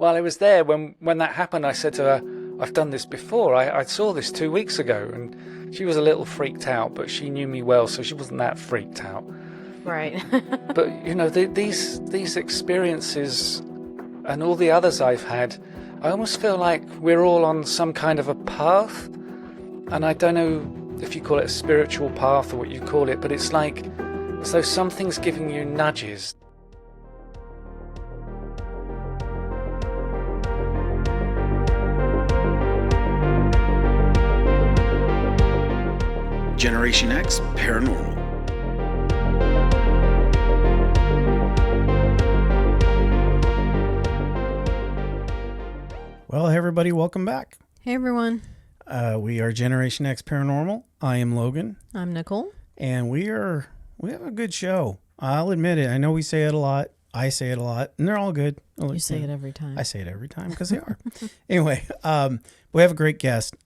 Well, I was there when that happened. I said to her, I've done this before. I saw this 2 weeks ago. And she was a little freaked out, but she knew me well, so she wasn't that freaked out. Right. But, you know, these experiences and all the others I've had, I almost feel like we're all on some kind of a path. And I don't know if you call it a spiritual path or what you call it, but it's like as though something's giving you nudges. Generation X Paranormal. Well, hey everybody, welcome back. Hey everyone. We are Generation X Paranormal. I am Logan. I'm Nicole. And we have a good show. I'll admit it. I know we say it a lot. I say it a lot. And they're all good. You say it every time. I say it every time because they are. Anyway, we have a great guest.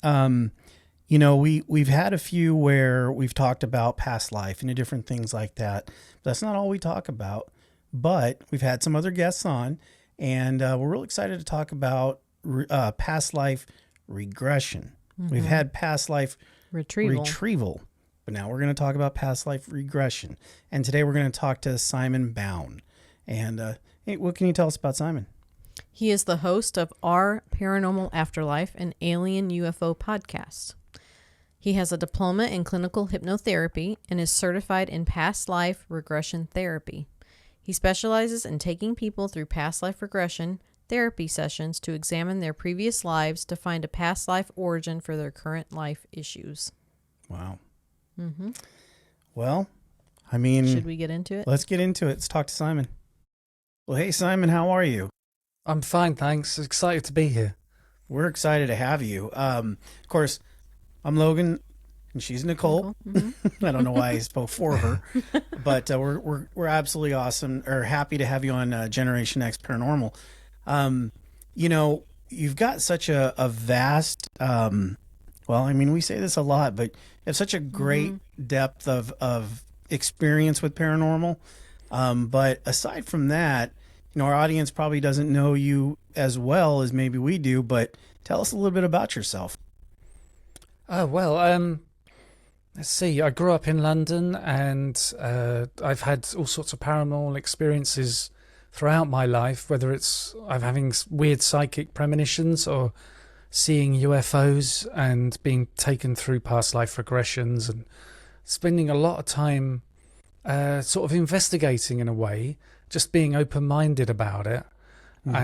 You know, we've had a few where we've talked about past life and different things like that. That's not all we talk about. But we've had some other guests on. And we're real excited to talk about past life regression. Mm-hmm. We've had past life retrieval, but now we're going to talk about past life regression. And today we're going to talk to Simon Bown. And hey, what can you tell us about Simon? He is the host of Our Paranormal Afterlife, an alien UFO podcast. He has a diploma in clinical hypnotherapy and is certified in past life regression therapy. He specializes in taking people through past life regression therapy sessions to examine their previous lives to find a past life origin for their current life issues. Wow. Mm-hmm. Well, I mean... Should we get into it? Let's get into it. Let's talk to Simon. Well, hey, Simon, how are you? I'm fine, thanks. Excited to be here. We're excited to have you. Of course, I'm Logan, and she's Nicole. Mm-hmm. I don't know why I spoke for her, but we're absolutely awesome, or happy to have you on Generation X Paranormal. You know, you've got such a vast, well, I mean, we say this a lot, but you have such a great depth of experience with paranormal. But aside from that, you know, our audience probably doesn't know you as well as maybe we do, but tell us a little bit about yourself. Oh, well, let's see. I grew up in London and I've had all sorts of paranormal experiences throughout my life, whether it's I'm having weird psychic premonitions or seeing UFOs and being taken through past life regressions and spending a lot of time sort of investigating in a way, just being open-minded about it. Mm-hmm.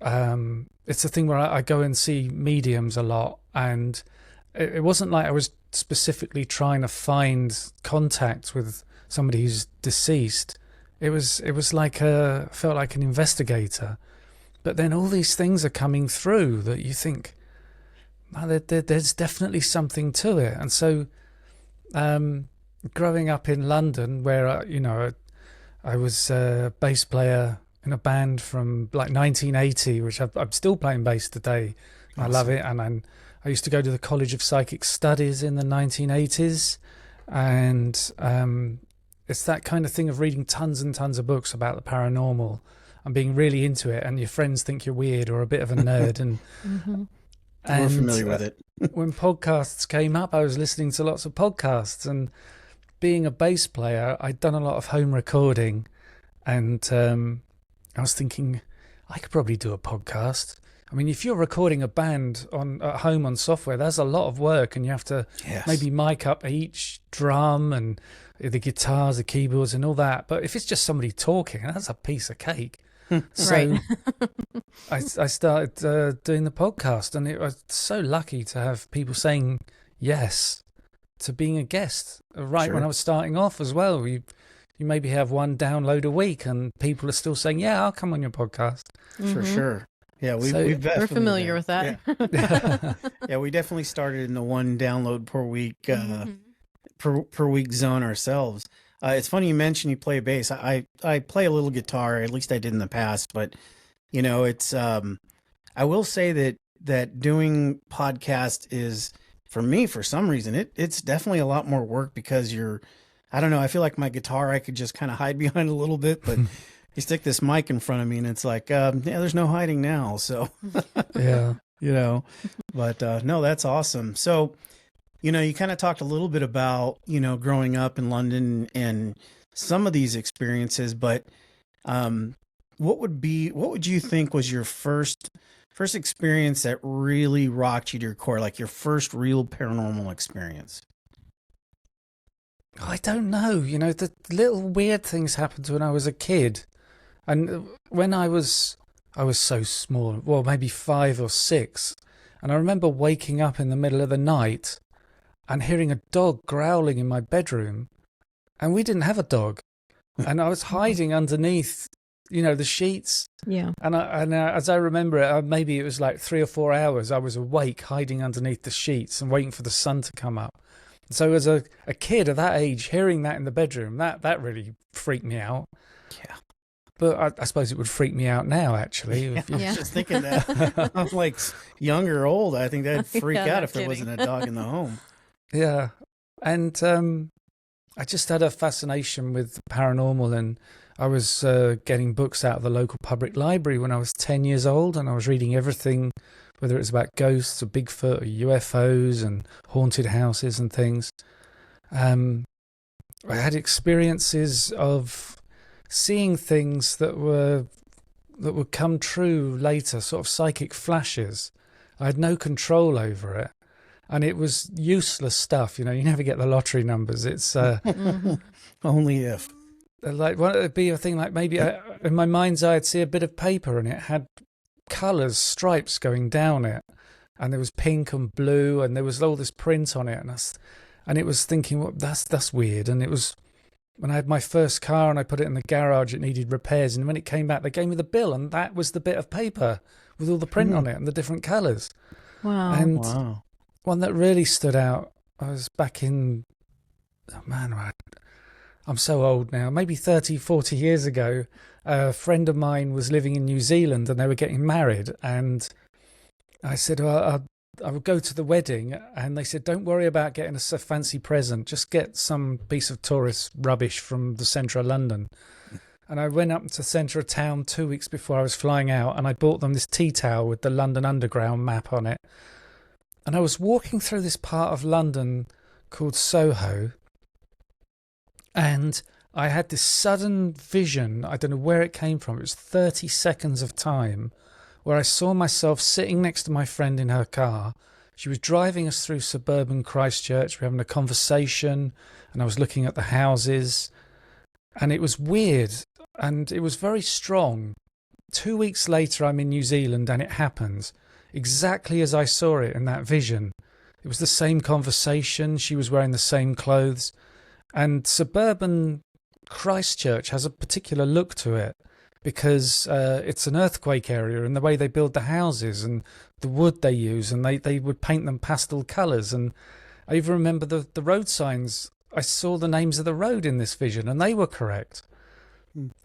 And it's a thing where I go and see mediums a lot, and it wasn't like I was specifically trying to find contact with somebody who's deceased. It was like felt like an investigator, but then all these things are coming through that you think, oh, there's definitely something to it. And so, growing up in London, where I was a bass player in a band from like 1980, which I'm still playing bass today. Awesome. I love it, and I used to go to the College of Psychic Studies in the 1980s, and it's that kind of thing of reading tons and tons of books about the paranormal and being really into it, and your friends think you're weird or a bit of a nerd. And, mm-hmm. And we're familiar with it. When podcasts came up, I was listening to lots of podcasts, and being a bass player, I'd done a lot of home recording, and I was thinking, I could probably do a podcast. I mean, if you're recording a band at home on software, that's a lot of work, and you have to maybe mic up each drum and the guitars, the keyboards and all that. But if it's just somebody talking, that's a piece of cake. So I started doing the podcast, and I was so lucky to have people saying yes to being a guest when I was starting off as well. You maybe have one download a week, and people are still saying, yeah, I'll come on your podcast. Mm-hmm. For sure. Yeah, we're familiar with that. Yeah. Yeah, we definitely started in the one download per week per week zone ourselves. It's funny you mentioned you play bass. I play a little guitar, at least I did in the past, but you know, it's I will say that doing podcast is, for me, for some reason, it's definitely a lot more work because I don't know, I feel like my guitar I could just kind of hide behind a little bit, but You stick this mic in front of me and it's like, yeah, there's no hiding now. So, Yeah. you know, but no, that's awesome. So, you know, you kind of talked a little bit about, you know, growing up in London and some of these experiences, but what would you think was your first experience that really rocked you to your core, like your first real paranormal experience? I don't know. You know, the little weird things happened when I was a kid. And when I was so small, well, maybe 5 or 6. And I remember waking up in the middle of the night and hearing a dog growling in my bedroom. And we didn't have a dog. And I was hiding underneath, you know, the sheets. Yeah. And as I remember it, maybe it was like 3 or 4 hours, I was awake, hiding underneath the sheets and waiting for the sun to come up. So as a kid of that age, hearing that in the bedroom, that really freaked me out. Yeah. But I suppose it would freak me out now, actually. Yeah, If I you- was Yeah. just thinking that. I'm like young or old. I think that'd freak Yeah, out not if there kidding. wasn't a dog in the home. Yeah. And I just had a fascination with paranormal, and I was getting books out of the local public library when I was 10 years old, and I was reading everything, whether it was about ghosts or Bigfoot or UFOs and haunted houses and things. I had experiences of seeing things that would come true later, sort of psychic flashes. I had no control over it, and it was useless stuff. You know, you never get the lottery numbers. It's Only if. like, well, it'd be a thing like maybe in my mind's eye, I'd see a bit of paper and it had colours, stripes going down it, and there was pink and blue, and there was all this print on it, and it was thinking, well, that's weird. And it was when I had my first car and I put it in the garage, it needed repairs, and when it came back, they gave me the bill, and that was the bit of paper with all the print on it and the different colours. Wow. And Wow. one that really stood out, I was back in, I'm so old now, maybe 30, 40 years ago. A friend of mine was living in New Zealand and they were getting married. And I said, well, I would go to the wedding. And they said, don't worry about getting a fancy present. Just get some piece of tourist rubbish from the centre of London. And I went up to the centre of town 2 weeks before I was flying out, and I bought them this tea towel with the London Underground map on it. And I was walking through this part of London called Soho, and I had this sudden vision. I don't know where it came from. It was 30 seconds of time where I saw myself sitting next to my friend in her car. She was driving us through suburban Christchurch. We were having a conversation, and I was looking at the houses, and it was weird, and it was very strong. 2 weeks later, I'm in New Zealand, and it happens exactly as I saw it in that vision. It was the same conversation. She was wearing the same clothes. And suburban Christchurch has a particular look to it because it's an earthquake area, and the way they build the houses and the wood they use, and they would paint them pastel colours. And I even remember the road signs. I saw the names of the road in this vision, and they were correct.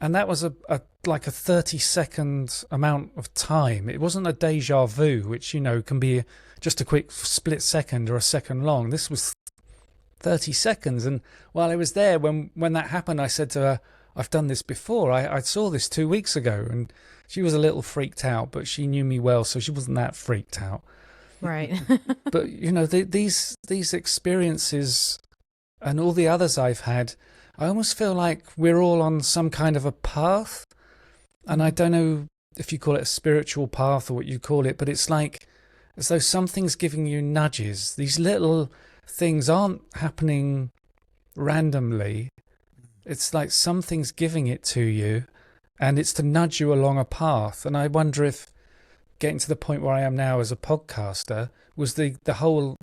And that was like a 30-second amount of time. It wasn't a deja vu, which, you know, can be just a quick split second or a second long. This was 30 seconds. And while I was there, when that happened, I said to her, I've done this before. I saw this 2 weeks ago. And she was a little freaked out, but she knew me well, so she wasn't that freaked out. Right. But, you know, these experiences and all the others I've had, I almost feel like we're all on some kind of a path. And I don't know if you call it a spiritual path or what you call it, but it's like as though something's giving you nudges. These little things aren't happening randomly. It's like something's giving it to you, and it's to nudge you along a path. And I wonder if getting to the point where I am now as a podcaster was the whole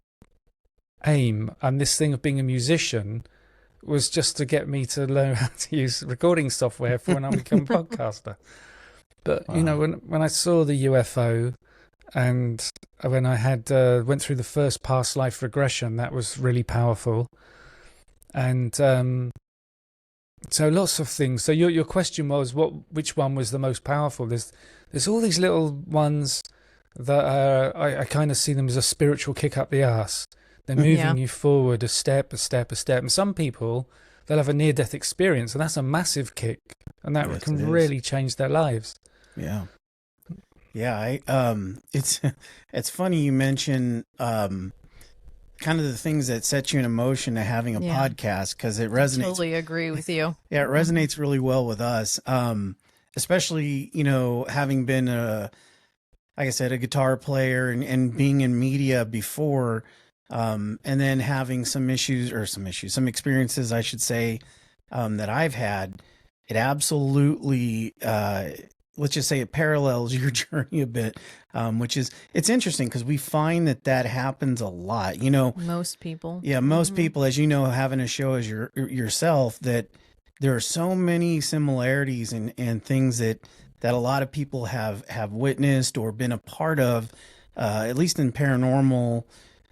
aim, and this thing of being a musician was just to get me to learn how to use recording software for when I become a podcaster. But, you know, when I saw the UFO, and when I had went through the first past life regression, that was really powerful. And so lots of things. So your question was, which one was the most powerful? There's all these little ones that I kind of see them as a spiritual kick up the arse. They're moving you forward a step. And some people they'll have a near-death experience, and that's a massive kick, and that Yes, it can is. really change their lives. Yeah. Yeah, it's funny you mention kind of the things that set you in motion to having a Yeah. podcast, because it resonates. Totally agree with you. Yeah, it resonates really well with us. Especially, having been like I said, a guitar player and being in media before, and then having some experiences, I should say, that I've had. It absolutely, let's just say it parallels your journey a bit, it's interesting because we find that happens a lot, Most people. Yeah, most people, as you know, having a show as yourself, that there are so many similarities and things that a lot of people have witnessed or been a part of, at least in paranormal,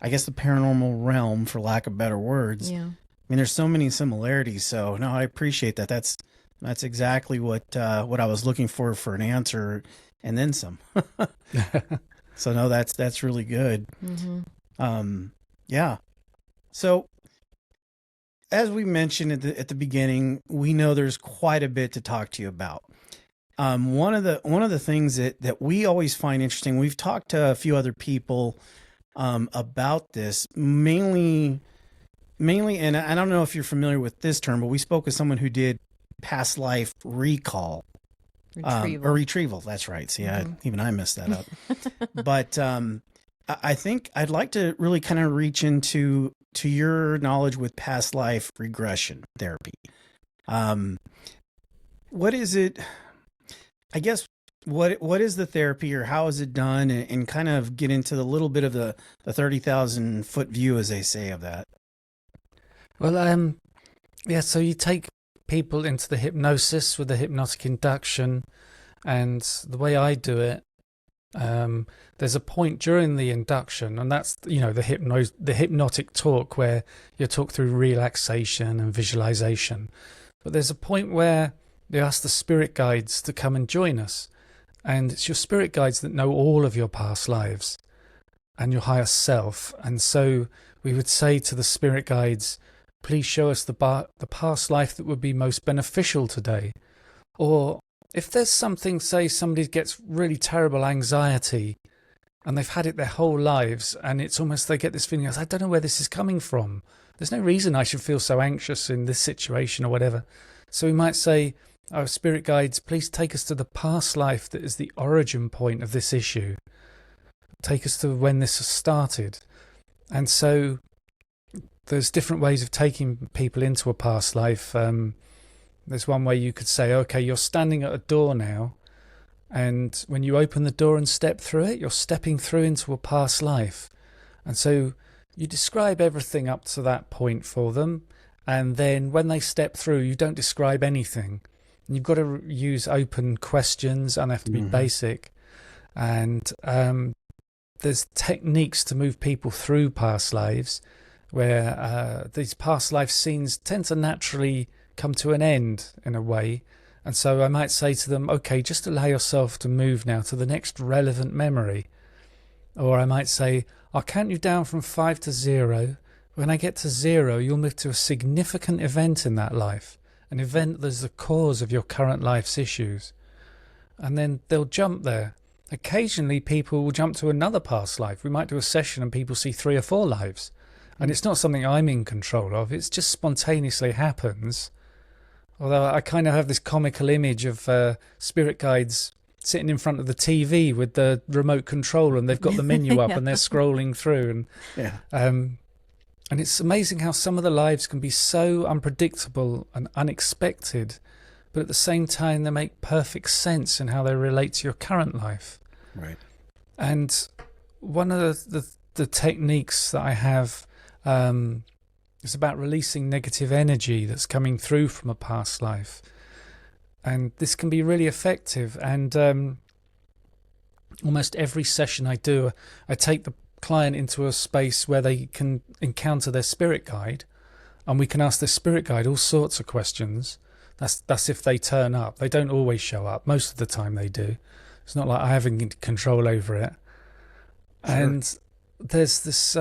I guess the paranormal realm, for lack of better words. Yeah. I mean, there's so many similarities. So no, I appreciate that. That's exactly what I was looking for an answer, and then some. So no, that's really good. Yeah. So as we mentioned at the beginning, we know there's quite a bit to talk to you about. One of the things that we always find interesting, we've talked to a few other people about this, mainly, and I don't know if you're familiar with this term, but we spoke with someone who did past life recall. Retrieval. Or retrieval. That's right. See, even I messed that up. But I think I'd like to really kind of reach into your knowledge with past life regression therapy. What is it? I guess what is the therapy, or how is it done, and kind of get into the little bit of the 30,000 foot view, as they say, of that. Well, yeah. So you take people into the hypnosis with the hypnotic induction, and the way I do it, there's a point during the induction, and that's the hypnotic talk where you talk through relaxation and visualization. But there's a point where you ask the spirit guides to come and join us, and it's your spirit guides that know all of your past lives and your higher self. And so we would say to the spirit guides, please show us the past life that would be most beneficial today. Or if there's something, say somebody gets really terrible anxiety and they've had it their whole lives, and it's almost they get this feeling, I don't know where this is coming from. There's no reason I should feel so anxious in this situation or whatever. So we might say, our spirit guides, please take us to the past life that is the origin point of this issue. Take us to when this has started. And so there's different ways of taking people into a past life. There's one way you could say, okay, you're standing at a door now, and when you open the door and step through it, you're stepping through into a past life. And so you describe everything up to that point for them, and then when they step through, you don't describe anything. You've got to use open questions, and they have to be basic. And there's techniques to move people through past lives, where these past life scenes tend to naturally come to an end in a way. And so I might say to them, okay, just allow yourself to move now to the next relevant memory. Or I might say, I'll count you down from 5 to 0. When I get to 0, you'll move to a significant event in that life, an event that's the cause of your current life's issues. And then they'll jump there. Occasionally people will jump to another past life. We might do a session and people see 3 or 4 lives. And it's not something I'm in control of. It's just spontaneously happens. Although I kind of have this comical image of spirit guides sitting in front of the TV with the remote control, and they've got the menu up and they're scrolling through. And and it's amazing how some of the lives can be so unpredictable and unexpected, but at the same time they make perfect sense in how they relate to your current life. Right. And one of the techniques that I have is about releasing negative energy that's coming through from a past life. And this can be really effective. And almost every session I do, I take the client into a space where they can encounter their spirit guide, and we can ask their spirit guide all sorts of questions. That's if they turn up. They don't always show up. Most of the time they do. It's not like I have any control over it. Sure. And there's this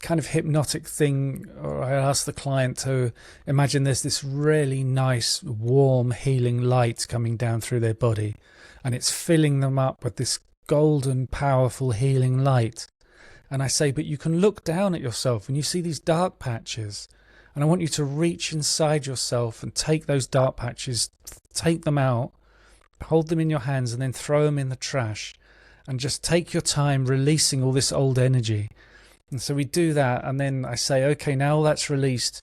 kind of hypnotic thing, or I ask the client to imagine there's this really nice, warm, healing light coming down through their body, and it's filling them up with this golden, powerful, healing light. And I say, but you can look down at yourself and you see these dark patches, and I want you to reach inside yourself and take those dark patches, take them out, hold them in your hands, and then throw them in the trash, and just take your time releasing all this old energy. And so we do that, and then I say, okay, now all that's released,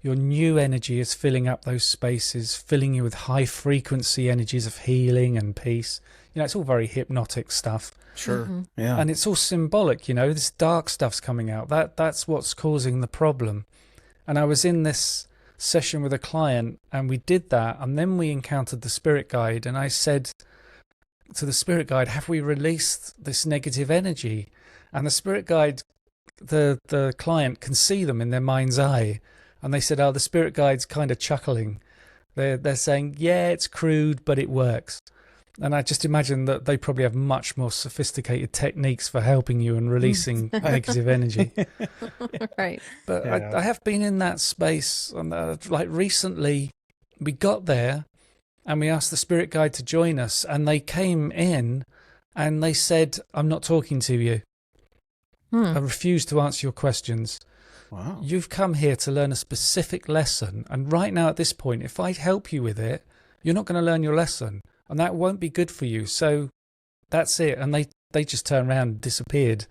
your new energy is filling up those spaces, filling you with high frequency energies of healing and peace. It's all very hypnotic stuff. Sure. Yeah. And it's all symbolic, this dark stuff's coming out. That's what's causing the problem. And I was in this session with a client, and we did that, and then we encountered the spirit guide, and I said to the spirit guide, have we released this negative energy? And the spirit guide, the client can see them in their mind's eye, and they said, the spirit guide's kind of chuckling. They're saying, yeah, it's crude, but it works. And I just imagine that they probably have much more sophisticated techniques for helping you and releasing negative energy. Right. But Yeah. I have been in that space, and like recently we got there and we asked the spirit guide to join us, and they came in and they said, I'm not talking to you. I refuse to answer your questions. Wow. You've come here to learn a specific lesson, and right now at this point, if I help you with it, you're not going to learn your lesson, and that won't be good for you. So that's it. And they just turned around and disappeared.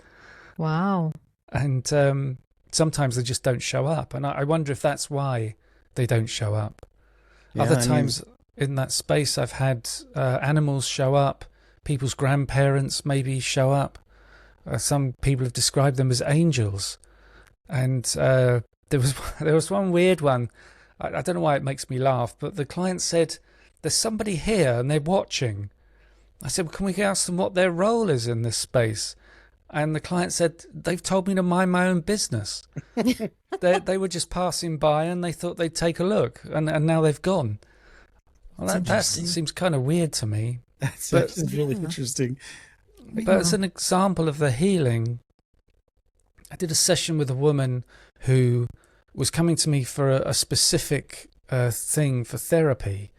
Wow. And sometimes they just don't show up, and I wonder if that's why they don't show up. Yeah, Other times in that space, I've had animals show up, people's grandparents maybe show up. Some people have described them as angels. And there was one weird one. I don't know why it makes me laugh, but the client said, there's somebody here and they're watching. I said, well, can we ask them what their role is in this space? And the client said, they've told me to mind my own business. They were just passing by and they thought they'd take a look, and now they've gone. Well, that seems kind of weird to me. That's But- really interesting. But as an example of the healing, I did a session with a woman who was coming to me for a specific thing for therapy.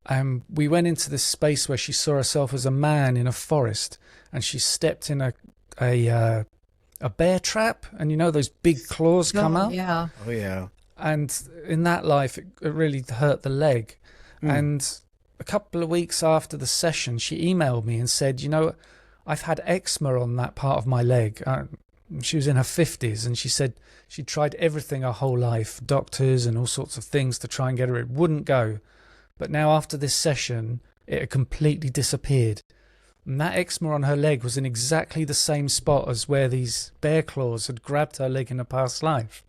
And we went into this space where she saw herself as a man in a forest, and she stepped in a bear trap, and those big claws come up. Yeah. Oh, yeah. And in that life, it really hurt the leg. And a couple of weeks after the session, she emailed me and said, I've had eczema on that part of my leg. She was in her 50s, and she said she tried everything her whole life, doctors and all sorts of things to try and get her. It wouldn't go. But now after this session, it had completely disappeared. And that eczema on her leg was in exactly the same spot as where these bear claws had grabbed her leg in a past life.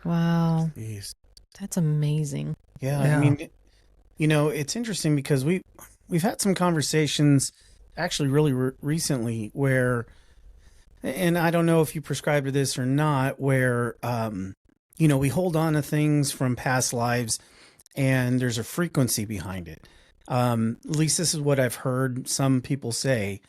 Wow. Jeez. That's amazing. Yeah, Yeah. I mean, it's interesting because we've had some conversations actually really recently where, and I don't know if you prescribe to this or not, where we hold on to things from past lives and there's a frequency behind it. At least this is what I've heard some people say,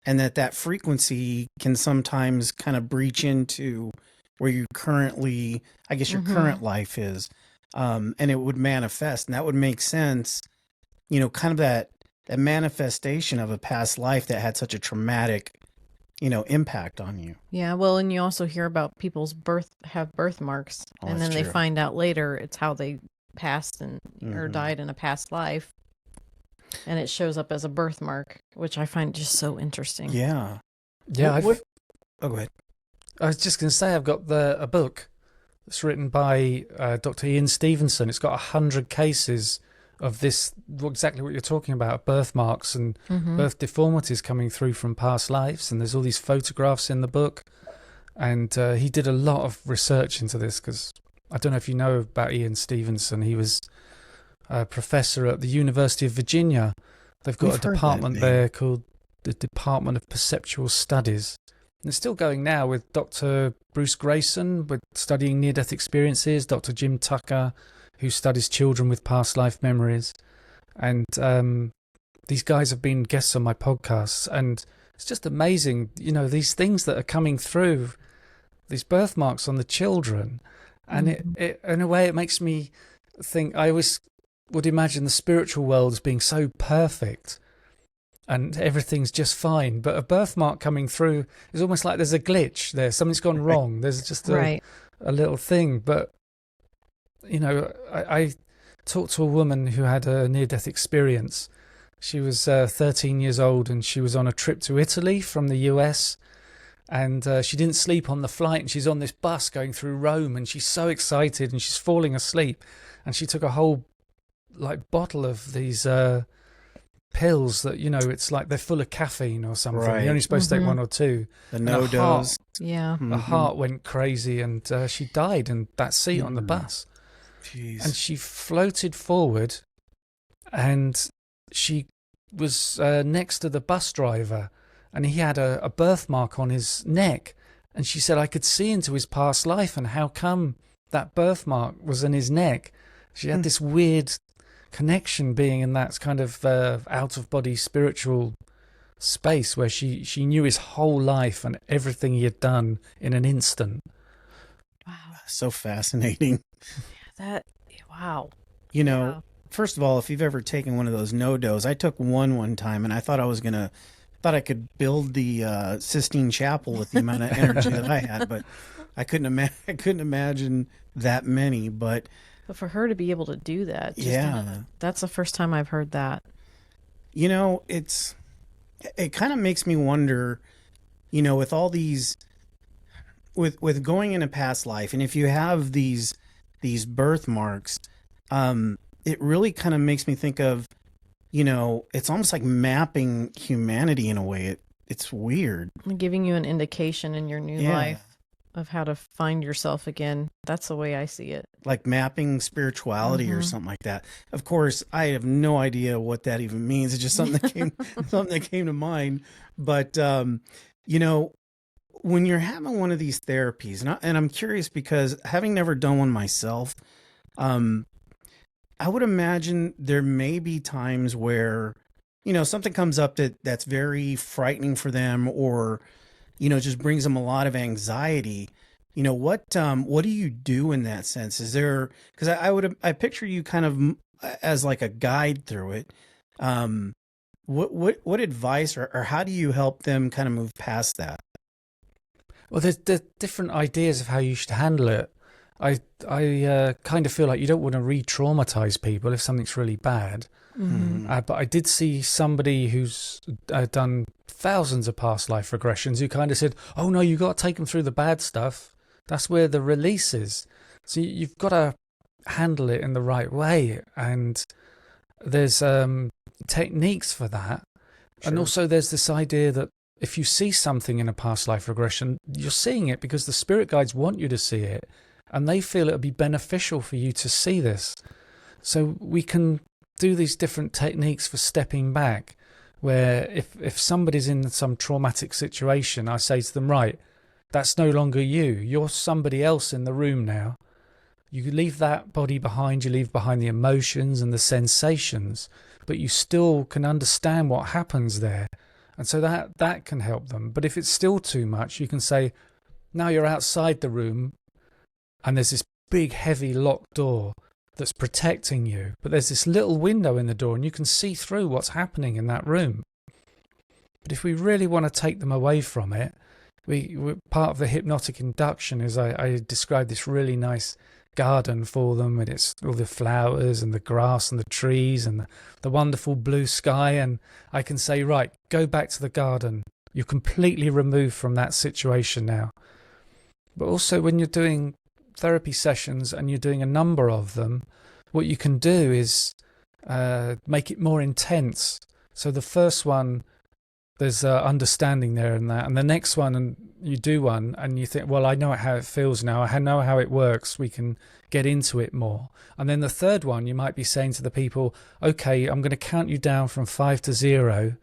and that frequency can sometimes kind of breach into where you currently, I guess your current life is. And it would manifest, and that would make sense, kind of that manifestation of a past life that had such a traumatic, impact on you. Yeah, well, and you also hear about people's birthmarks, Oh, and that's then they true. find out later it's how they passed or Mhm. died in a past life, and it shows up as a birthmark, which I find just so interesting. Yeah. Yeah, Oh, go ahead. I was just going to say, I've got a book that's written by Dr. Ian Stevenson. It's got 100 cases of this, exactly what you're talking about, birthmarks and birth deformities coming through from past lives. And there's all these photographs in the book. And he did a lot of research into this, because I don't know if you know about Ian Stevenson. He was a professor at the University of Virginia. They've got We've a heard that department name. there called the Department of Perceptual Studies. And it's still going now with Dr. Bruce Grayson, with studying near-death experiences, Dr. Jim Tucker, who studies children with past life memories. And these guys have been guests on my podcasts, and it's just amazing, these things that are coming through. these birthmarks on the children. And it in a way, it makes me think, I always would imagine the spiritual world as being so perfect and everything's just fine. But a birthmark coming through is almost like there's a glitch there. Something's gone wrong. There's just a little thing. But, you know, I talked to a woman who had a near-death experience. She was 13 years old and she was on a trip to Italy from the US. And she didn't sleep on the flight, and she's on this bus going through Rome, and she's so excited and she's falling asleep. And she took a whole bottle of these pills that, you know, it's like they're full of caffeine or something. Right. You're only supposed to take one or two. The no-dose. Yeah. Her heart went crazy, and she died in that seat on the bus. Jeez. And she floated forward, and she was next to the bus driver, and he had a birthmark on his neck. And she said, I could see into his past life, and how come that birthmark was in his neck? She had this weird connection, being in that kind of out-of-body spiritual space where she knew his whole life and everything he had done in an instant. Wow. So fascinating. Wow. You know, first of all, if you've ever taken one of those no-dose, I took one time, and I thought I could build the Sistine Chapel with the amount of energy that I had, but I couldn't imagine that many. But for her to be able to do that, that's the first time I've heard that. You know, it kind of makes me wonder, you know, with all these, with going in a past life, and if you have these birthmarks, it really kind of makes me think of, you know, it's almost like mapping humanity in a way. It's weird. Giving you an indication in your new life of how to find yourself again. That's the way I see it. Like mapping spirituality or something like that. Of course, I have no idea what that even means. It's just something that came to mind. But, you know, when you're having one of these therapies, and I'm curious because having never done one myself, I would imagine there may be times where, you know, something comes up that's very frightening for them, or, you know, just brings them a lot of anxiety. You know, what do you do in that sense? Is there, because I picture you kind of as like a guide through it. What advice or how do you help them kind of move past that? Well, there's different ideas of how you should handle it. I kind of feel like you don't want to re-traumatize people if something's really bad. But I did see somebody who's done thousands of past life regressions who kind of said, oh no, you got to take them through the bad stuff. That's where the release is. So you've got to handle it in the right way. And there's techniques for that. Sure. And also there's this idea that if you see something in a past life regression, you're seeing it because the spirit guides want you to see it. And they feel it would be beneficial for you to see this. So we can do these different techniques for stepping back, where if somebody's in some traumatic situation, I say to them, right, that's no longer you. You're somebody else in the room now. You leave that body behind, you leave behind the emotions and the sensations, but you still can understand what happens there. And so that can help them. But if it's still too much, you can say, now you're outside the room, and there's this big, heavy locked door that's protecting you. But there's this little window in the door, and you can see through what's happening in that room. But if we really want to take them away from it, part of the hypnotic induction is I described this really nice garden for them, and it's all the flowers and the grass and the trees and the wonderful blue sky. And I can say, right, go back to the garden. You're completely removed from that situation now. But also when you're doing therapy sessions and you're doing a number of them, what you can do is make it more intense. So the first one, there's understanding there and that, and the next one, and you do one and you think, well, I know how it feels now, I know how it works, we can get into it more. And then the third one, you might be saying to the people, okay, I'm going to count you down from 5 to 0,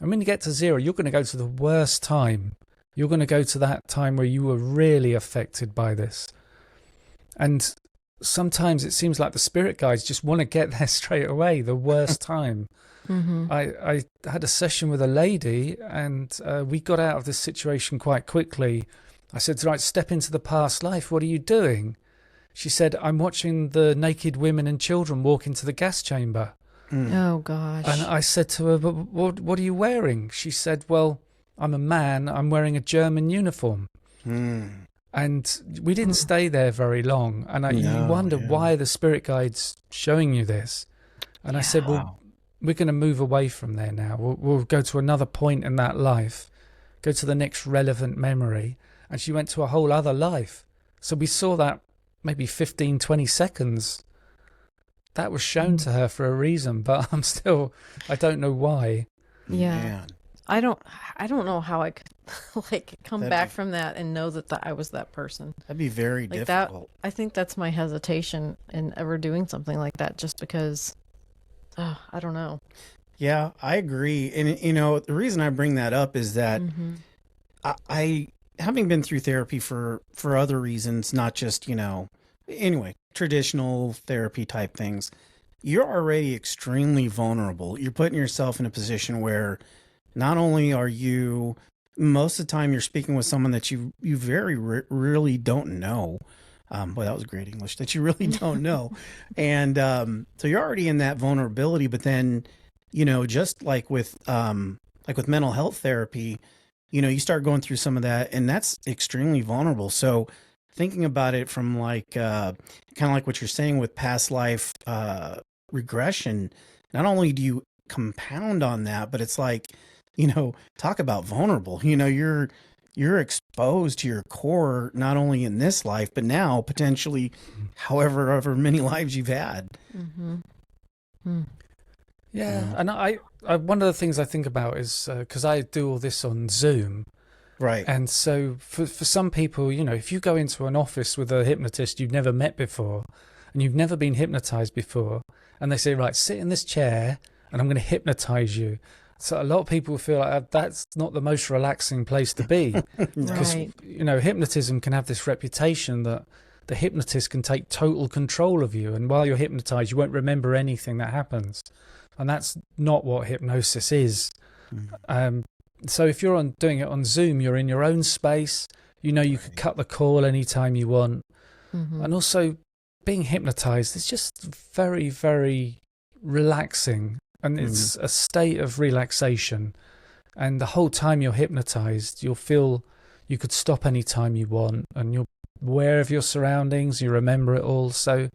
and when you get to 0, you're going to go to the worst time. You're going to go to that time where you were really affected by this. And sometimes it seems like the spirit guides just want to get there straight away, the worst time. I had a session with a lady, and we got out of this situation quite quickly. I said, right, step into the past life. What are you doing? She said, I'm watching the naked women and children walk into the gas chamber. Oh, gosh. And I said to her, but what are you wearing? She said, well, I'm a man. I'm wearing a German uniform. And we didn't stay there very long. And you wonder why the spirit guide's showing you this. And I said, well, we're going to move away from there now. We'll go to another point in that life, go to the next relevant memory. And she went to a whole other life. So we saw that maybe 15, 20 seconds. That was shown to her for a reason, but I don't know why. Yeah. Man. I don't know how I could like come back from that and know that I was that person. That'd be very difficult. I think that's my hesitation in ever doing something like that, just because, I don't know. Yeah, I agree. And, you know, the reason I bring that up is that I having been through therapy for other reasons, not just, you know, anyway, traditional therapy type things, you're already extremely vulnerable. You're putting yourself in a position where not only are you, most of the time you're speaking with someone that you very really don't know. Boy, that was great English, that you really don't know. And so you're already in that vulnerability, but then, you know, just like with mental health therapy, you know, you start going through some of that, and that's extremely vulnerable. So thinking about it from like, kind of like what you're saying with past life regression, not only do you compound on that, but it's like, you know, talk about vulnerable. You know, you're exposed to your core, not only in this life, but now potentially however many lives you've had. Yeah, and I one of the things I think about is because I do all this on Zoom, Right. and so for some people, you know, if you go into an office with a hypnotist you've never met before, and you've never been hypnotized before, and they say, right, sit in this chair, and I'm going to hypnotize you. So a lot of people feel like that's not the most relaxing place to be, because you know, hypnotism can have this reputation that the hypnotist can take total control of you, and while you're hypnotized, you won't remember anything that happens. And that's not what hypnosis is. So if you're doing it on Zoom, you're in your own space. You know, you could cut the call anytime you want. And also, being hypnotized is just very, very relaxing. And it's a state of relaxation. And the whole time you're hypnotized, you'll feel you could stop anytime you want. And you're aware of your surroundings. You remember it all. So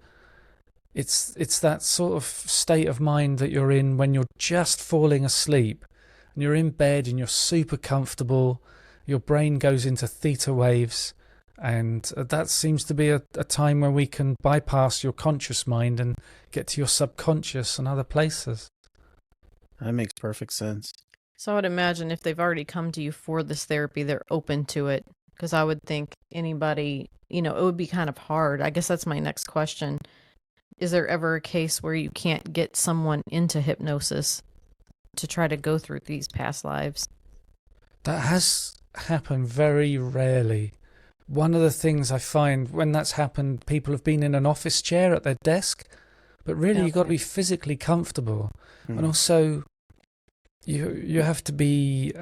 it's that sort of state of mind that you're in when you're just falling asleep and you're in bed and you're super comfortable. Your brain goes into theta waves, and that seems to be a time where we can bypass your conscious mind and get to your subconscious and other places. That makes perfect sense. So I would imagine if they've already come to you for this therapy, they're open to it, because I would think anybody, you know, it would be kind of hard. I guess that's my next question. Is there ever a case where you can't get someone into hypnosis to try to go through these past lives? That has happened very rarely. One of the things I find when that's happened, people have been in an office chair at their desk, but really you've got to be physically comfortable. And also you have to be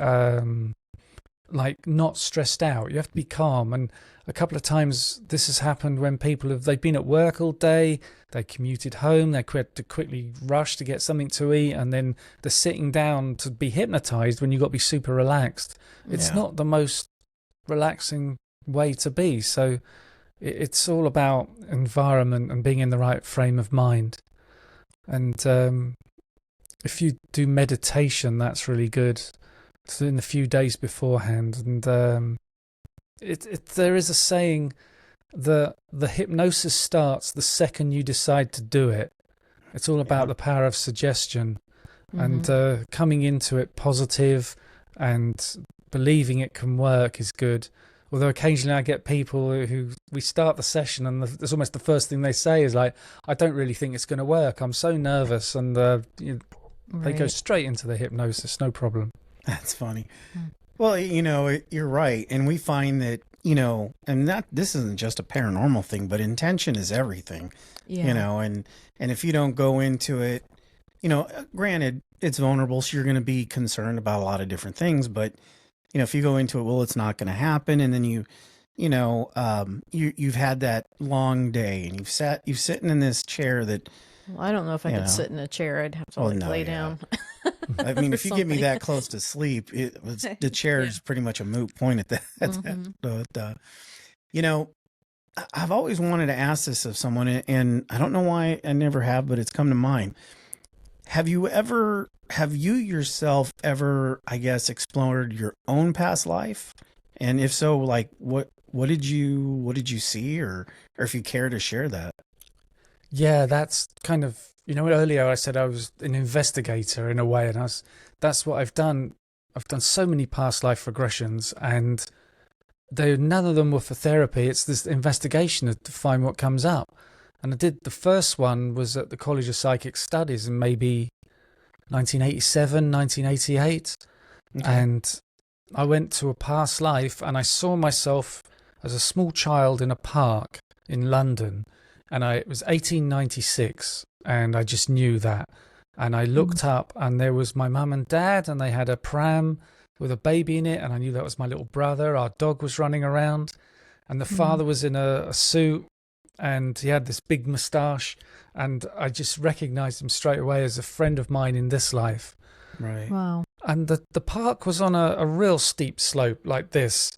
like not stressed out. You have to be calm. And a couple of times this has happened when they've been at work all day, they commuted home, they had to quickly rush to get something to eat, and then they're sitting down to be hypnotized when you've got to be super relaxed. It's not the most relaxing way to be. So it's all about environment and being in the right frame of mind. And if you do meditation, that's really good. So in the few days beforehand, and there is a saying that the hypnosis starts the second you decide to do it. It's all about the power of suggestion, and coming into it positive and believing it can work is good. Although occasionally I get people who we start the session and it's almost the first thing they say is like, I don't really think it's going to work. I'm so nervous, and they go straight into the hypnosis, no problem. That's funny. Well, you know, you're right. And we find that, you know, and this isn't just a paranormal thing, but intention is everything, you know, and if you don't go into it, you know, granted, it's vulnerable, so you're going to be concerned about a lot of different things, but, you know, if you go into it, well, it's not going to happen. And then you you've had that long day and you've sitting in this chair that, Well, I don't know if I could sit in a chair. I'd have to lay down. I mean, if you get me that close to sleep, the chair is pretty much a moot point at that. But, I've always wanted to ask this of someone, and I don't know why I never have, but it's come to mind. Have you yourself ever, I guess, explored your own past life? And if so, like what did you see, or if you care to share that? Yeah, that's kind of, earlier I said I was an investigator in a way, and that's what I've done. I've done so many past life regressions, and none of them were for therapy. It's this investigation to find what comes up. And the first one was at the College of Psychic Studies in maybe 1987, 1988. Okay. And I went to a past life and I saw myself as a small child in a park in London. And it was 1896, and I just knew that. And I looked up, and there was my mum and dad, and they had a pram with a baby in it, and I knew that was my little brother. Our dog was running around, and the father was in a suit, and he had this big moustache, and I just recognized him straight away as a friend of mine in this life. Right. Wow. And the park was on a real steep slope like this,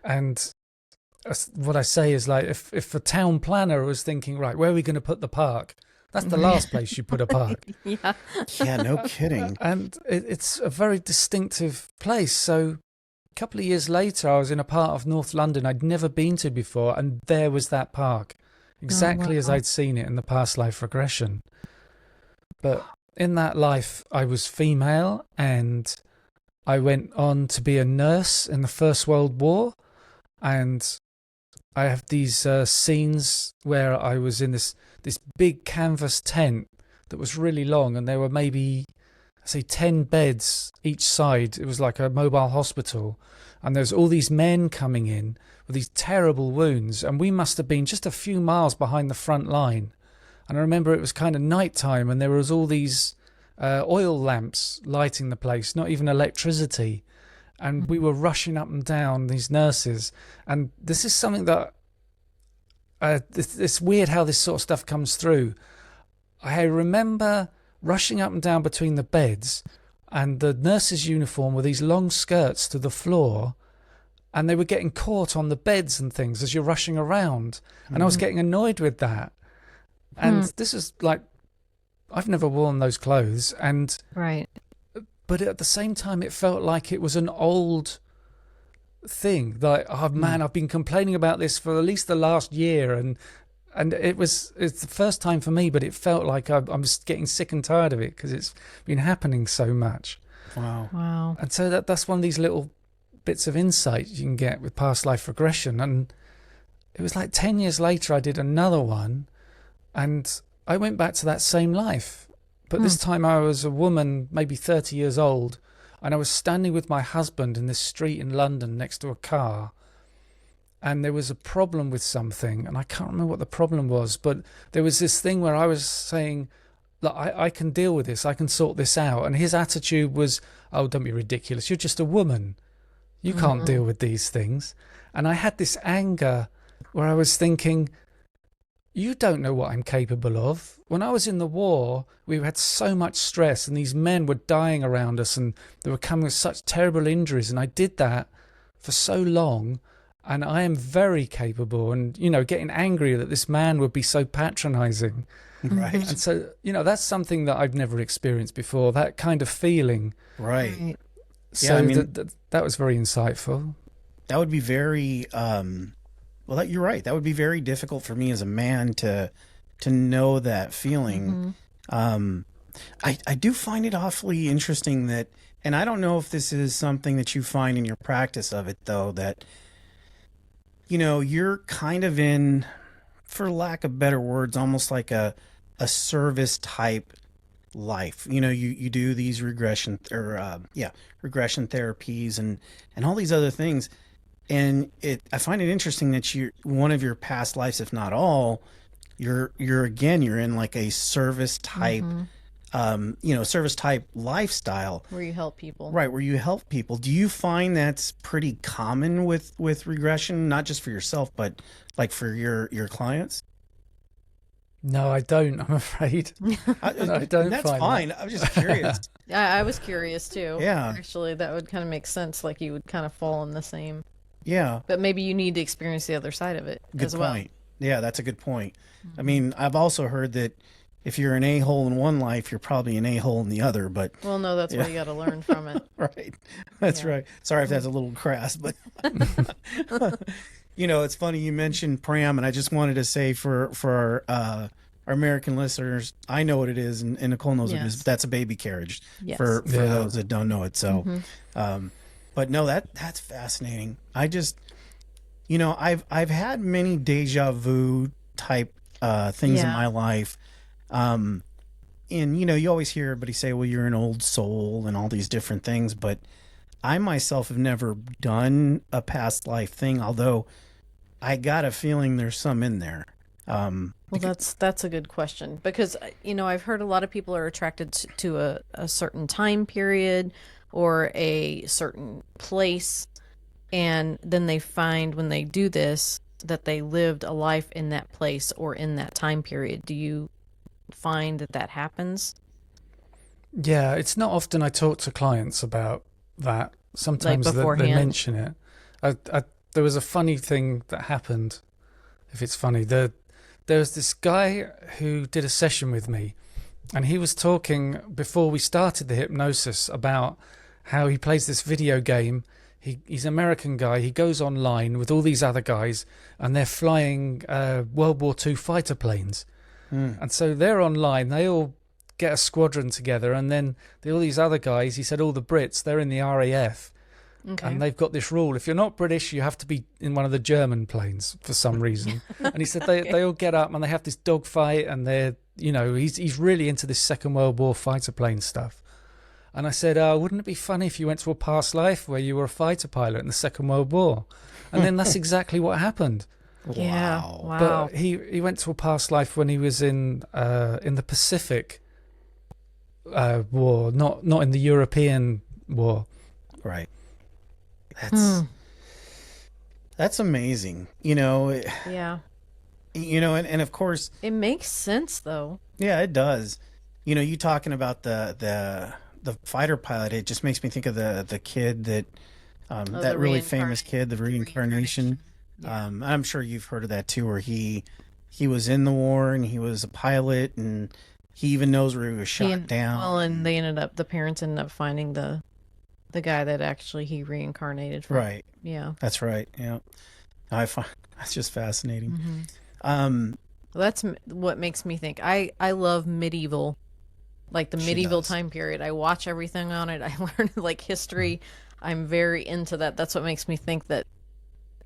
and what I say is, like, if a town planner was thinking, right, where are we going to put the park? That's the last place you put a park. Yeah. Yeah, no kidding. And it's a very distinctive place. So a couple of years later, I was in a part of North London I'd never been to before, and there was that park, exactly as I'd seen it in the past life regression. But in that life, I was female, and I went on to be a nurse in the First World War, and I have these scenes where I was in this big canvas tent that was really long, and there were maybe, say, 10 beds each side. It was like a mobile hospital, and there's all these men coming in with these terrible wounds, and we must have been just a few miles behind the front line. And I remember it was kind of nighttime, and there was all these oil lamps lighting the place, not even electricity. And we were rushing up and down, these nurses. And this is something that it's weird how this sort of stuff comes through. I remember rushing up and down between the beds, and the nurse's uniform were these long skirts to the floor, and they were getting caught on the beds and things as you're rushing around. And I was getting annoyed with that. And this is like, I've never worn those clothes. And right. But at the same time, it felt like it was an old thing. Like, oh man, I've been complaining about this for at least the last year, and it's the first time for me, but it felt like I'm just getting sick and tired of it because it's been happening so much. Wow. And so that's one of these little bits of insight you can get with past life regression. And it was like 10 years later, I did another one, and I went back to that same life. But this time I was a woman, maybe 30 years old, and I was standing with my husband in this street in London next to a car, and there was a problem with something, and I can't remember what the problem was, but there was this thing where I was saying, look, I can deal with this, I can sort this out, and his attitude was, oh, don't be ridiculous, you're just a woman, you can't deal with these things. And I had this anger where I was thinking, you don't know what I'm capable of. When I was in the war, we had so much stress, and these men were dying around us, and they were coming with such terrible injuries, and I did that for so long, and I am very capable, and, getting angry that this man would be so patronizing. Right. And so, that's something that I've never experienced before, that kind of feeling. Right. So that was very insightful. That would be very... Well, you're right. That would be very difficult for me as a man to know that feeling. I do find it awfully interesting that, and I don't know if this is something that you find in your practice of it, though, that, you're kind of in, for lack of better words, almost like a service type life. You do these regression therapies and all these other things. And I find it interesting that one of your past lives, if not all, you're in like a service type service type lifestyle. Where you help people. Right, where you help people. Do you find that's pretty common with regression, not just for yourself, but like for your clients? No, I don't. I'm afraid. I don't. That's find fine. that. I was just curious. I was curious too. Yeah. Actually, that would kind of make sense. Like you would kind of fall in the same. Yeah. But maybe you need to experience the other side of it Good as well. point. Yeah, that's a good point. I mean, I've also heard that if you're an a-hole in one life, you're probably an a-hole in the other. But Well, no, that's why you got to learn from it. right, that's Yeah. right. Sorry if that's a little crass, but it's funny you mentioned Pram, and I just wanted to say for our American listeners, I know what it is, and Nicole knows what it is. Yes. But that's a baby carriage Yes. for Yeah. those that don't know it. So, but no, that's fascinating. I just, I've had many deja vu type things in Yeah. my life. And you always hear everybody say, well, you're an old soul and all these different things, but I myself have never done a past life thing, although I got a feeling there's some in there. Well, that's a good question because I've heard a lot of people are attracted to a certain time period or a certain place, and then they find when they do this that they lived a life in that place or in that time period. Do you find that happens? Yeah, it's not often I talk to clients about that. Sometimes they beforehand? mention it. There was a funny thing that happened. If it's funny, there was this guy who did a session with me, and he was talking before we started the hypnosis about how he plays this video game. He's an American guy. He goes online with all these other guys, and they're flying World War II fighter planes. And so they're online. They all get a squadron together, and then all these other guys, he said all the Brits, they're in the RAF. Okay. And they've got this rule: if you're not British, you have to be in one of the German planes for some reason. And he said they all get up and they have this dogfight, and they're he's really into this Second World War fighter plane stuff. And I said, wouldn't it be funny if you went to a past life where you were a fighter pilot in the Second World War? And then that's exactly what happened. Yeah. Wow. Wow. But he went to a past life when he was in the Pacific War, not in the European War. Right. That's amazing. Yeah. And of course, It makes sense though. yeah, it does. You talking about the fighter pilot, it just makes me think of the kid that that the really famous kid, the reincarnation. I'm sure you've heard of that too, where he was in the war and he was a pilot, and he even knows where he was shot down. Well, and the parents ended up finding the guy that actually he reincarnated from. Right. Yeah. That's right. Yeah. I find that's just fascinating. Well, that's what makes me think. I love medieval, like the She medieval does. time period. I watch everything on it. I learn like history. I'm very into that. That's what makes me think that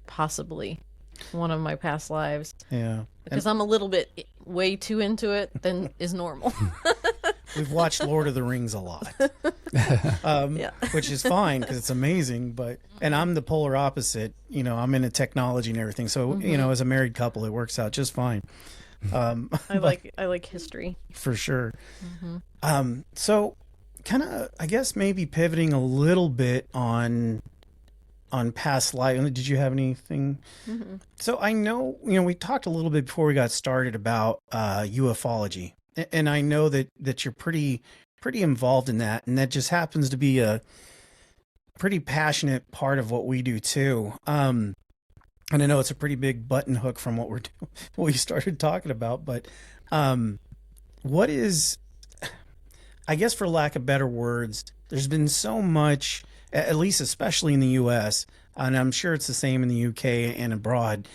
possibly one of my past lives, Yeah. because I'm a little bit way too into it than is normal. We've watched Lord of the Rings a lot, Yeah. which is fine because it's amazing. And I'm the polar opposite. I'm into technology and everything. So, as a married couple, it works out just fine. I like history. For sure. So kind of, I guess maybe pivoting a little bit on past life. Did you have anything? So I know, we talked a little bit before we got started about ufology. And I know that you're pretty involved in that. And that just happens to be a pretty passionate part of what we do too. And I know it's a pretty big button hook from what what we started talking about, but what is, I guess for lack of better words, there's been so much, at least especially in the US, and I'm sure it's the same in the UK and abroad,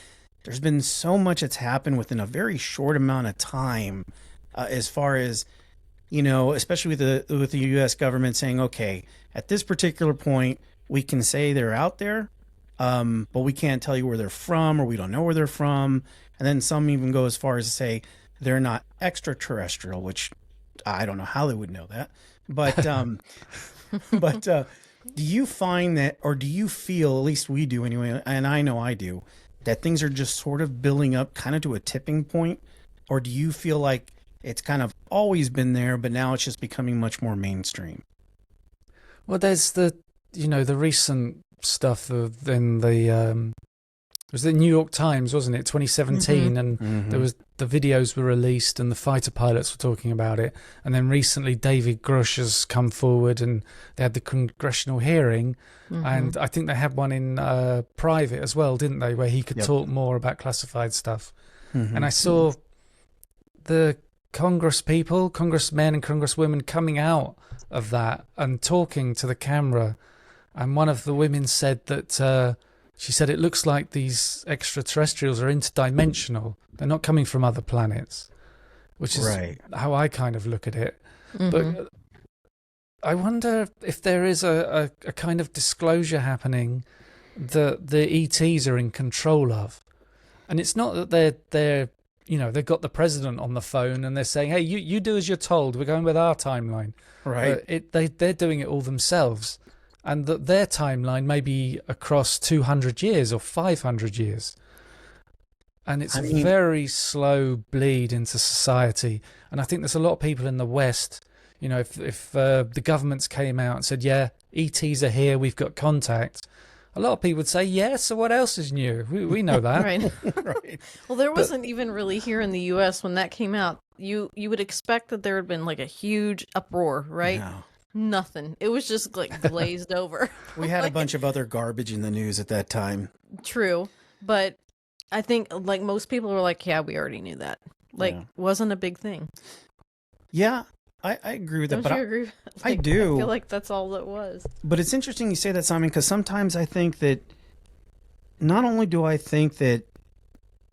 there's been so much that's happened within a very short amount of time, as far as, especially with the US government saying, okay, at this particular point, we can say they're out there, but we can't tell you where they're from, or we don't know where they're from. And then some even go as far as to say they're not extraterrestrial, which I don't know how they would know that. But do you find that, or do you feel, at least we do anyway, and I know I do, that things are just sort of building up kind of to a tipping point? Or do you feel like it's kind of always been there, but now it's just becoming much more mainstream. Well, there's the recent stuff in the it was the New York Times, wasn't it, 2017, and there was the videos were released and the fighter pilots were talking about it, and then recently David Grush has come forward and they had the congressional hearing, and I think they had one in private as well, didn't they, where he could talk more about classified stuff. And I saw the congressmen and congresswomen coming out of that and talking to the camera, and one of the women said that she said it looks like these extraterrestrials are interdimensional. They're not coming from other planets, which is how I kind of look at it. But I wonder if there is a kind of disclosure happening that the ETs are in control of. And it's not that they're they've got the president on the phone and they're saying, hey, you do as you're told. We're going with our timeline. Right. They're doing it all themselves. And that their timeline may be across 200 years or 500 years. And it's a very slow bleed into society. And I think there's a lot of people in the West, if the governments came out and said, yeah, ETs are here, we've got contact, a lot of people would say, yeah, so what else is new? We know that. Right. Well, there wasn't even really here in the U.S. when that came out. You would expect that there had been like a huge uproar, right? No. Nothing. It was just like glazed over. We had a bunch of other garbage in the news at that time. True. But I think like most people were like, yeah, we already knew that. Like, wasn't a big thing. Yeah, I agree with that. Don't you agree? I do. I feel like that's all it was. But it's interesting you say that, Simon, because sometimes I think that not only do I think that,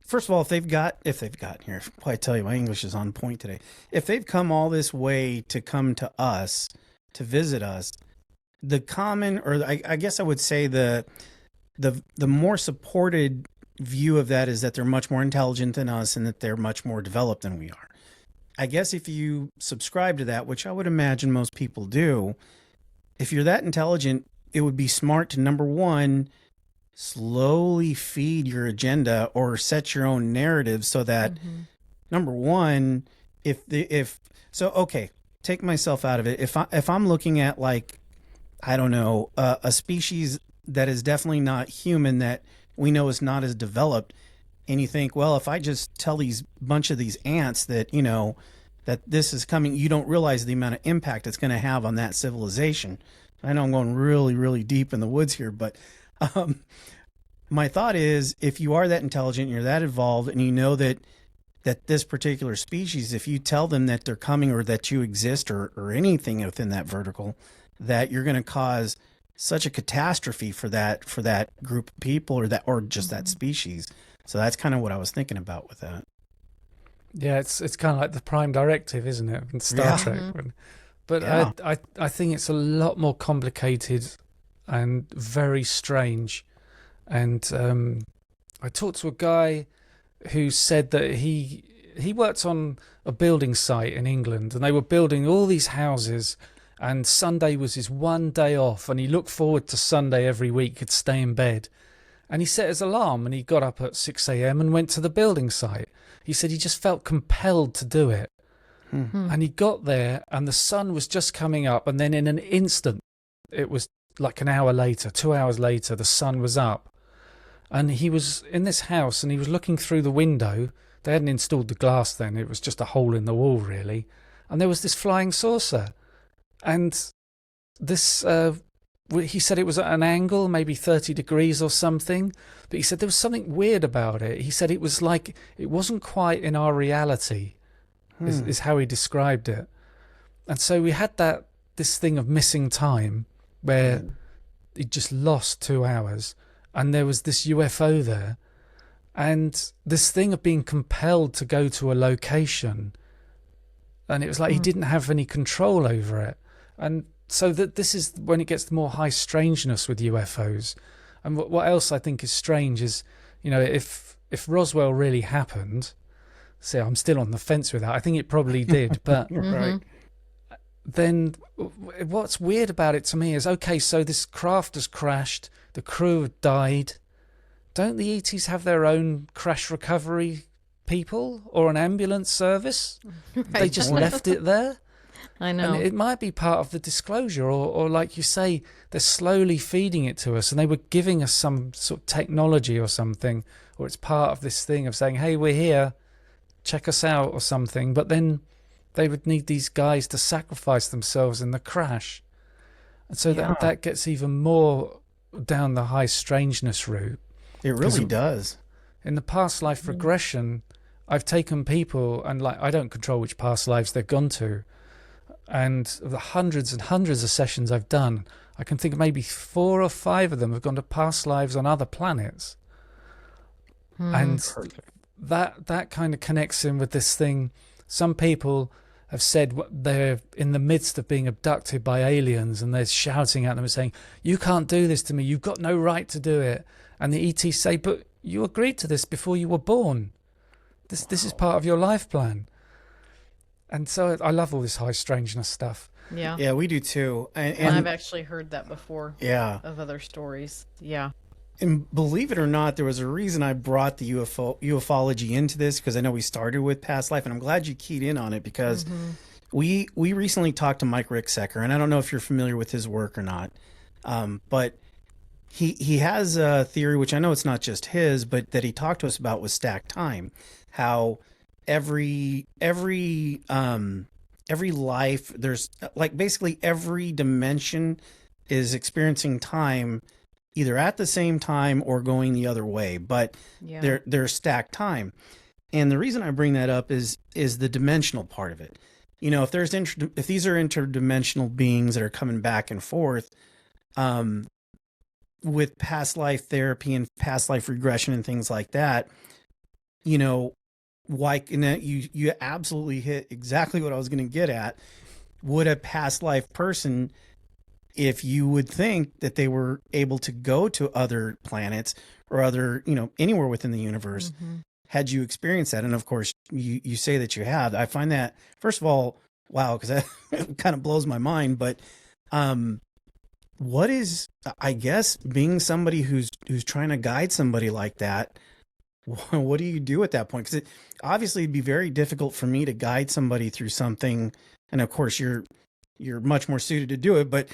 first of all, if they've got here, I tell you, my English is on point today. If they've come all this way to come to us, to visit us, the common, or I guess I would say the more supported view of that is that they're much more intelligent than us and that they're much more developed than we are. I guess if you subscribe to that, which I would imagine most people do, if you're that intelligent, it would be smart to, number one, slowly feed your agenda or set your own narrative so that, number one, okay, take myself out of it. If I'm looking at, like, I don't know, a species that is definitely not human that we know is not as developed, and you think, well, if I just tell these bunch of these ants that, that this is coming, you don't realize the amount of impact it's going to have on that civilization. I know I'm going really, really deep in the woods here, but my thought is, if you are that intelligent, and you're that evolved, and you know that this particular species, if you tell them that they're coming or that you exist or anything within that vertical, that you're going to cause such a catastrophe for that group of people or just that species. So that's kind of what I was thinking about with that. Yeah, it's kind of like the Prime Directive, isn't it, in Star Trek? But I think it's a lot more complicated and very strange. And I talked to a guy who said that he worked on a building site in England, and they were building all these houses, and Sunday was his one day off, and he looked forward to Sunday every week. He'd stay in bed, and he set his alarm, and he got up at 6 a.m. and went to the building site. He said he just felt compelled to do it. And he got there, and the sun was just coming up, and then in an instant, it was like an hour later, 2 hours later, the sun was up. And he was in this house, and he was looking through the window. They hadn't installed the glass then. It was just a hole in the wall, really. And there was this flying saucer. And this, he said it was at an angle, maybe 30 degrees or something. But he said there was something weird about it. He said it was like, it wasn't quite in our reality, is how he described it. And so we had this thing of missing time where he just lost 2 hours. And there was this UFO there, and this thing of being compelled to go to a location, and it was like he didn't have any control over it. And so that this is when it gets to more high strangeness with UFOs. And what else I think is strange is, if Roswell really happened, see, I'm still on the fence with that. I think it probably did, but Right. Then what's weird about it to me is, okay, so this craft has crashed, the crew have died. Don't the ETs have their own crash recovery people or an ambulance service. They just left it there. I know. And it might be part of the disclosure, or like you say, they're slowly feeding it to us, and they were giving us some sort of technology or something, or it's part of this thing of saying, hey, we're here, check us out or something. But then they would need these guys to sacrifice themselves in the crash. And so that gets even more down the high strangeness route. It really does. In the past life regression, I've taken people, and like, I don't control which past lives they've gone to. And the hundreds and hundreds of sessions I've done, I can think of maybe 4 or 5 of them have gone to past lives on other planets. And that kind of connects in with this thing. Some people have said they're in the midst of being abducted by aliens, and they're shouting at them and saying, you can't do this to me, you've got no right to do it. And the ETs say, but you agreed to this before you were born. This is part of your life plan. And so I love all this high strangeness stuff. Yeah. Yeah, we do too. And I've actually heard that before. Yeah. Of other stories. Yeah. And believe it or not, there was a reason I brought the ufology into this, because I know we started with past life, and I'm glad you keyed in on it, because we recently talked to Mike Ricksecker, and I don't know if you're familiar with his work or not, but he has a theory, which I know it's not just his, but that he talked to us about, was stacked time. How every life, there's like basically every dimension is experiencing time either at the same time or going the other way, but they're stacked time. And the reason I bring that up is the dimensional part of it. You know, if these are interdimensional beings that are coming back and forth, with past life therapy and past life regression and things like that, you know, like, and that you absolutely hit exactly what I was going to get at. Would a past life person, if you would think that they were able to go to other planets or other, you know, anywhere within the universe, had you experienced that? And of course, you say that you have. I find that, first of all, wow, because that kind of blows my mind. But what is, I guess, being somebody who's trying to guide somebody like that, what do you do at that point? Because obviously it'd be very difficult for me to guide somebody through something. And of course, you're much more suited to do it, but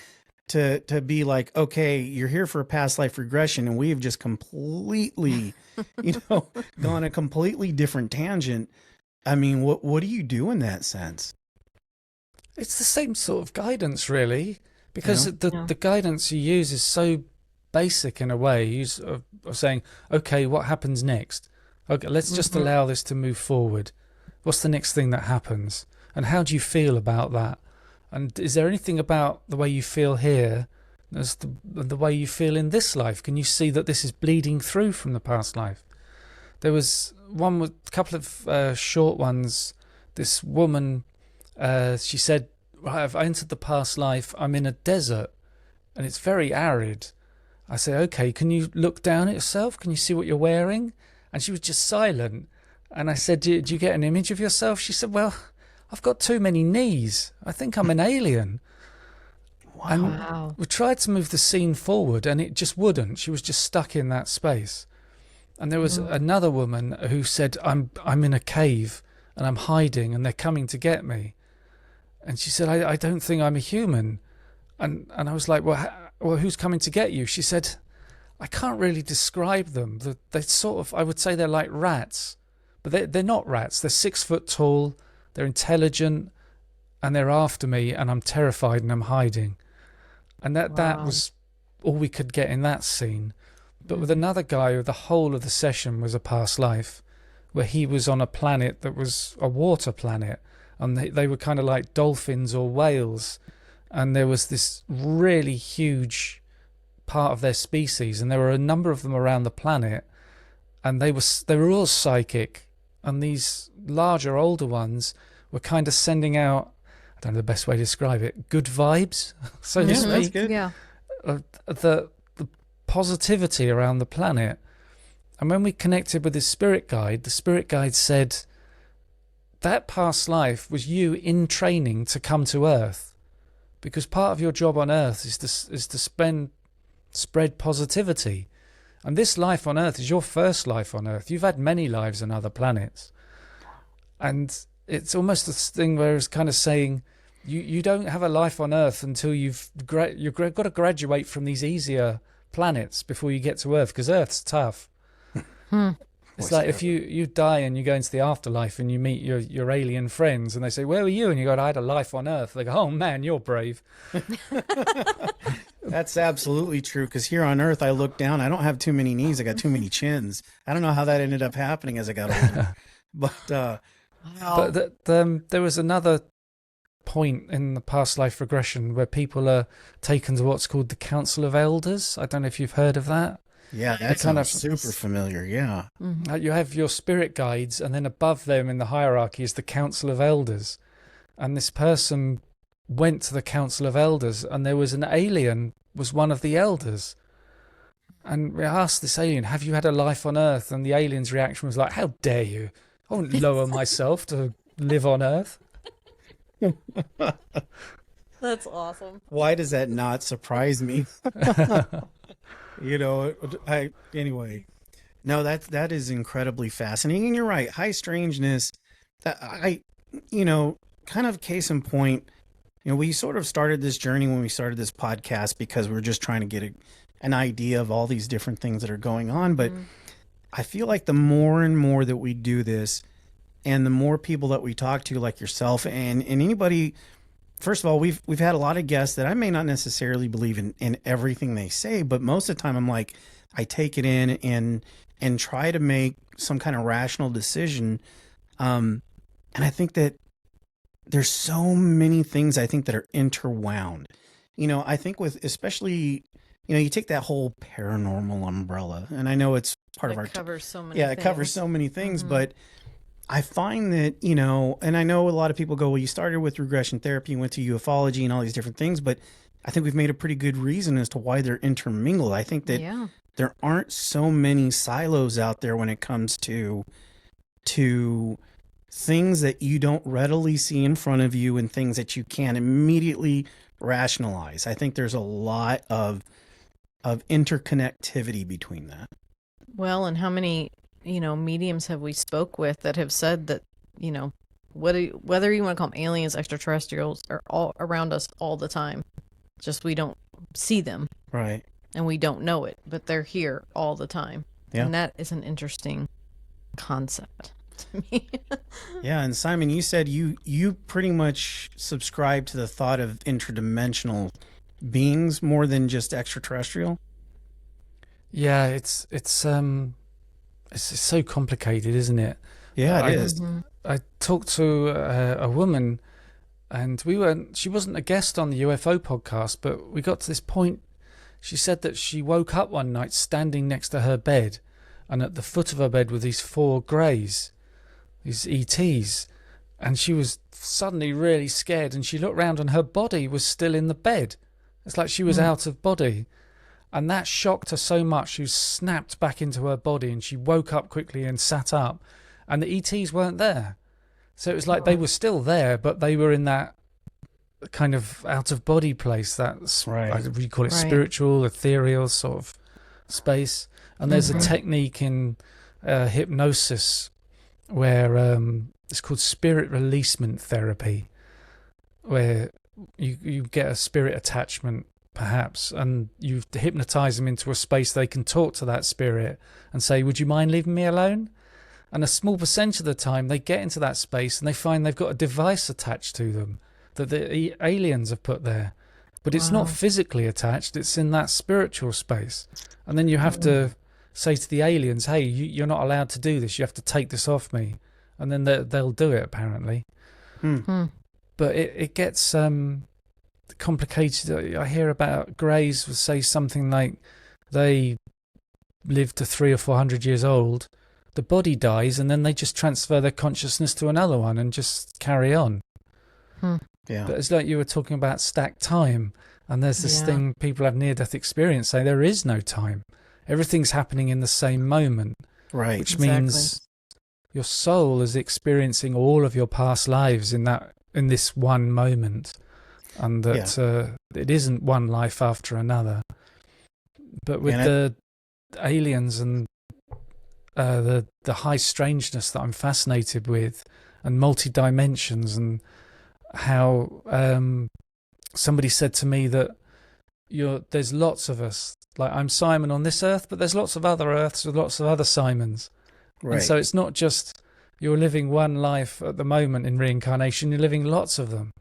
to be like, okay, you're here for a past life regression, and we have just completely, you know, gone a completely different tangent. I mean, what do you do in that sense? It's the same sort of guidance, really, because the guidance you use is so basic in a way. Use of saying, okay, what happens next? Okay, let's just allow this to move forward. What's the next thing that happens? And how do you feel about that? And is there anything about the way you feel here as the way you feel in this life? Can you see that this is bleeding through from the past life? There was one with a couple of short ones. This woman, she said, right, I've entered the past life. I'm in a desert and it's very arid. I said, okay, can you look down at yourself? Can you see what you're wearing? And she was just silent. And I said, do you get an image of yourself? She said, well, I've got too many knees. I think I'm an alien. Wow. And we tried to move the scene forward and it just wouldn't. She was just stuck in that space. And there was another woman who said, I'm in a cave and I'm hiding and they're coming to get me. And she said, I don't think I'm a human. And I was like, well, who's coming to get you? She said, I can't really describe them. They sort of, I would say they're like rats, but they're not rats. They're 6 foot tall, they're intelligent, and they're after me, and I'm terrified and I'm hiding. And that was all we could get in that scene. But with another guy, the whole of the session was a past life, where he was on a planet that was a water planet, and they were kind of like dolphins or whales. And there was this really huge part of their species, and there were a number of them around the planet, and they were all psychic, and these larger, older ones were kind of sending out, I don't know the best way to describe it, good vibes, so to speak. That's good. Yeah. The positivity around the planet. And when we connected with the spirit guide said that past life was you in training to come to Earth. Because part of your job on Earth is to spread positivity. And this life on Earth is your first life on Earth. You've had many lives on other planets. And it's almost this thing where it's kind of saying, you don't have a life on Earth until you've got to graduate from these easier planets before you get to Earth, because Earth's tough. It's like if you die and you go into the afterlife and you meet your alien friends and they say, where were you? And you go, I had a life on Earth. They go, oh man, you're brave. That's absolutely true, because here on Earth, I look down, I don't have too many knees, I got too many chins. I don't know how that ended up happening as I got older. But there was another point in the past life regression where people are taken to what's called the Council of Elders. I don't know if you've heard of that. Yeah, that sounds super familiar. Yeah. You have your spirit guides, and then above them in the hierarchy is the Council of Elders. And this person went to the Council of Elders, and there was an alien, was one of the elders. And we asked this alien, have you had a life on Earth? And the alien's reaction was like, how dare you? I wouldn't lower myself to live on Earth. That's awesome. Why does that not surprise me? Anyway. No, that is incredibly fascinating. And you're right. High strangeness, kind of case in point, we sort of started this journey when we started this podcast because we were just trying to get an idea of all these different things that are going on. But I feel like the more and more that we do this, and the more people that we talk to, like yourself and anybody, first of all, we've had a lot of guests that I may not necessarily believe in everything they say, but most of the time I'm like, I take it in and try to make some kind of rational decision. And I think that there's so many things I think that are interwound. I think with especially, you take that whole paranormal umbrella, and I know it's part of our covers so many it covers so many things, but I find that, and I know a lot of people go, well, you started with regression therapy, you went to ufology and all these different things, but I think we've made a pretty good reason as to why they're intermingled. I think that there aren't so many silos out there when it comes to things that you don't readily see in front of you and things that you can immediately rationalize. I think there's a lot of interconnectivity between that. Well, and how many mediums have we spoke with that have said that, whether you want to call them aliens, extraterrestrials, are all around us all the time. Just we don't see them. Right. And we don't know it, but they're here all the time. Yeah. And that is an interesting concept to me. Yeah. And Simon, you said you pretty much subscribe to the thought of interdimensional beings more than just extraterrestrial. Yeah, it's so complicated, isn't it? Yeah, it is. I talked to a woman, and she wasn't a guest on the UFO podcast, but we got to this point. She said that she woke up one night standing next to her bed, and at the foot of her bed were these 4 greys, these ETs, and she was suddenly really scared, and she looked round and her body was still in the bed. It's like she was out of body. And that shocked her so much, she snapped back into her body and she woke up quickly and sat up. And the ETs weren't there. So it was like they were still there, but they were in that kind of out-of-body place. That's, right. We call it spiritual, ethereal sort of space. And there's a technique in hypnosis where it's called spirit releasement therapy, where you get a spirit attachment, perhaps, and you hypnotize them into a space they can talk to that spirit and say, would you mind leaving me alone? And a small percentage of the time they get into that space and they find they've got a device attached to them that the aliens have put there, but it's not physically attached, it's in that spiritual space. And then you have to say to the aliens, hey, you're not allowed to do this, you have to take this off me. And then they'll do it, apparently. But it gets complicated. I hear about greys will say something like they live to 300 or 400 years old, the body dies, and then they just transfer their consciousness to another one and just carry on. Yeah. But it's like you were talking about stacked time, and there's this thing people have near-death experience say there is no time. Everything's happening in the same moment. Right. Which means your soul is experiencing all of your past lives in this one moment. And that it isn't one life after another. But with the aliens and the high strangeness that I'm fascinated with, and multi-dimensions, and how somebody said to me that there's lots of us. Like, I'm Simon on this earth, but there's lots of other earths with lots of other Simons. Right. And so it's not just you're living one life at the moment in reincarnation, you're living lots of them.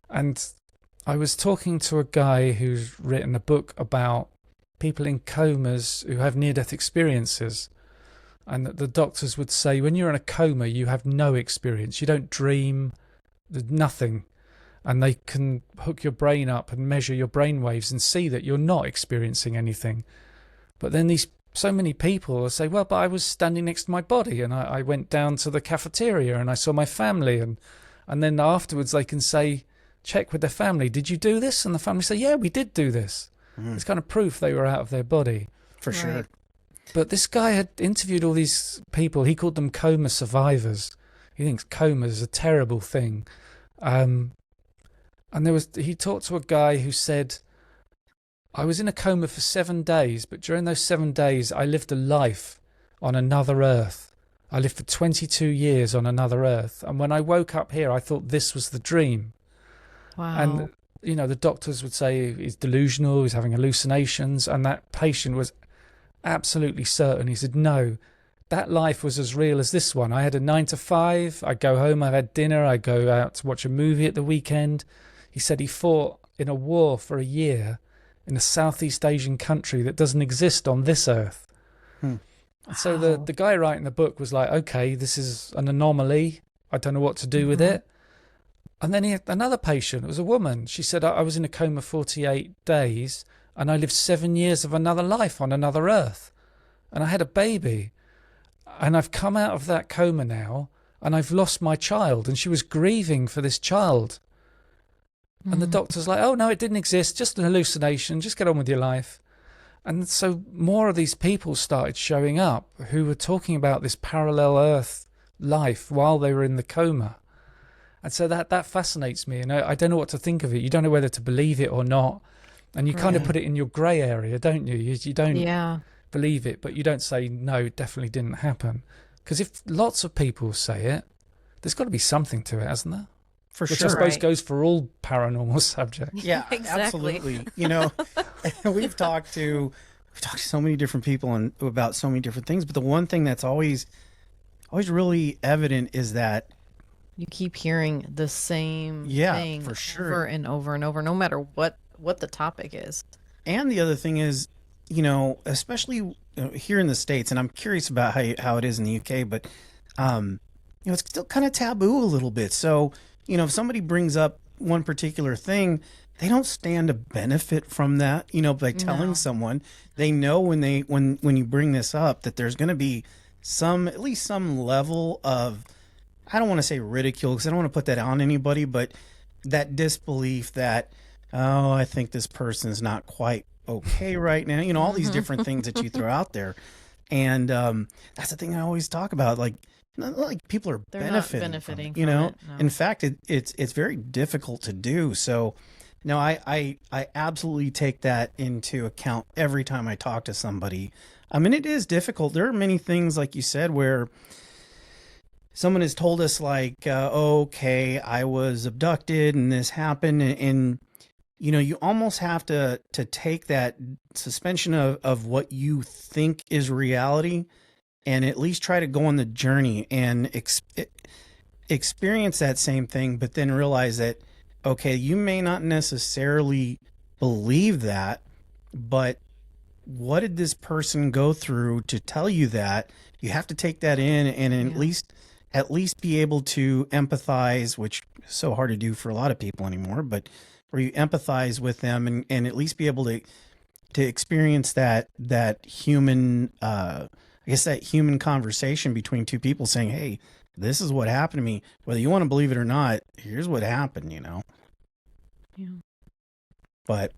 And I was talking to a guy who's written a book about people in comas who have near-death experiences. And that the doctors would say, when you're in a coma, you have no experience. You don't dream, there's nothing. And they can hook your brain up and measure your brain waves and see that you're not experiencing anything. But then so many people will say, well, but I was standing next to my body, and I went down to the cafeteria and I saw my family. And then afterwards they can say, check with their family, did you do this? And the family say, yeah, we did do this. It's kind of proof they were out of their body. For sure. Right. But this guy had interviewed all these people. He called them coma survivors. He thinks coma is a terrible thing. And he talked to a guy who said, I was in a coma for 7 days, but during those 7 days, I lived a life on another earth. I lived for 22 years on another earth. And when I woke up here, I thought this was the dream. Wow. And, the doctors would say he's delusional, he's having hallucinations. And that patient was absolutely certain. He said, no, that life was as real as this one. I had a 9 to 5. I go home, I had dinner, I go out to watch a movie at the weekend. He said he fought in a war for a year in a Southeast Asian country that doesn't exist on this earth. So the guy writing the book was like, okay, this is an anomaly. I don't know what to do with it. And then he had another patient. It was a woman. She said, I was in a coma 48 days and I lived 7 years of another life on another earth. And I had a baby. And I've come out of that coma now and I've lost my child. And she was grieving for this child. And the doctor's like, oh, no, it didn't exist. Just an hallucination. Just get on with your life. And so more of these people started showing up who were talking about this parallel earth life while they were in the coma. And so that fascinates me. And I don't know what to think of it. You don't know whether to believe it or not. And you kind of put it in your grey area, don't you? You don't believe it, but you don't say, no, it definitely didn't happen. Because if lots of people say it, there's got to be something to it, hasn't there? For Which sure. I suppose goes for all paranormal subjects. Yeah, Exactly. absolutely. We've talked to so many different people about so many different things, but the one thing that's always really evident is that You keep hearing the same thing for sure. over and over and over, no matter what the topic is. And the other thing is, especially here in the States, and I'm curious about how it is in the UK, but it's still kind of taboo a little bit. So, if somebody brings up one particular thing, they don't stand to benefit from that, by telling someone. They know when you bring this up that there's going to be at least some level of, I don't want to say ridicule because I don't want to put that on anybody, but that disbelief that, oh, I think this person is not quite okay right now. All these different things that you throw out there. And that's the thing I always talk about. Like people are They're benefiting, not benefiting from it, from it, no. In fact, it's very difficult to do. So, no, I absolutely take that into account every time I talk to somebody. I mean, it is difficult. There are many things, like you said, where someone has told us like, okay, I was abducted and this happened. And you almost have to take that suspension of what you think is reality and at least try to go on the journey and experience that same thing, but then realize that, okay, you may not necessarily believe that, but what did this person go through to tell you that? You have to take that in and at least be able to empathize, which is so hard to do for a lot of people anymore, but where you empathize with them and at least be able to experience that human, that human conversation between two people saying, hey, this is what happened to me. Whether you want to believe it or not, here's what happened, Yeah. But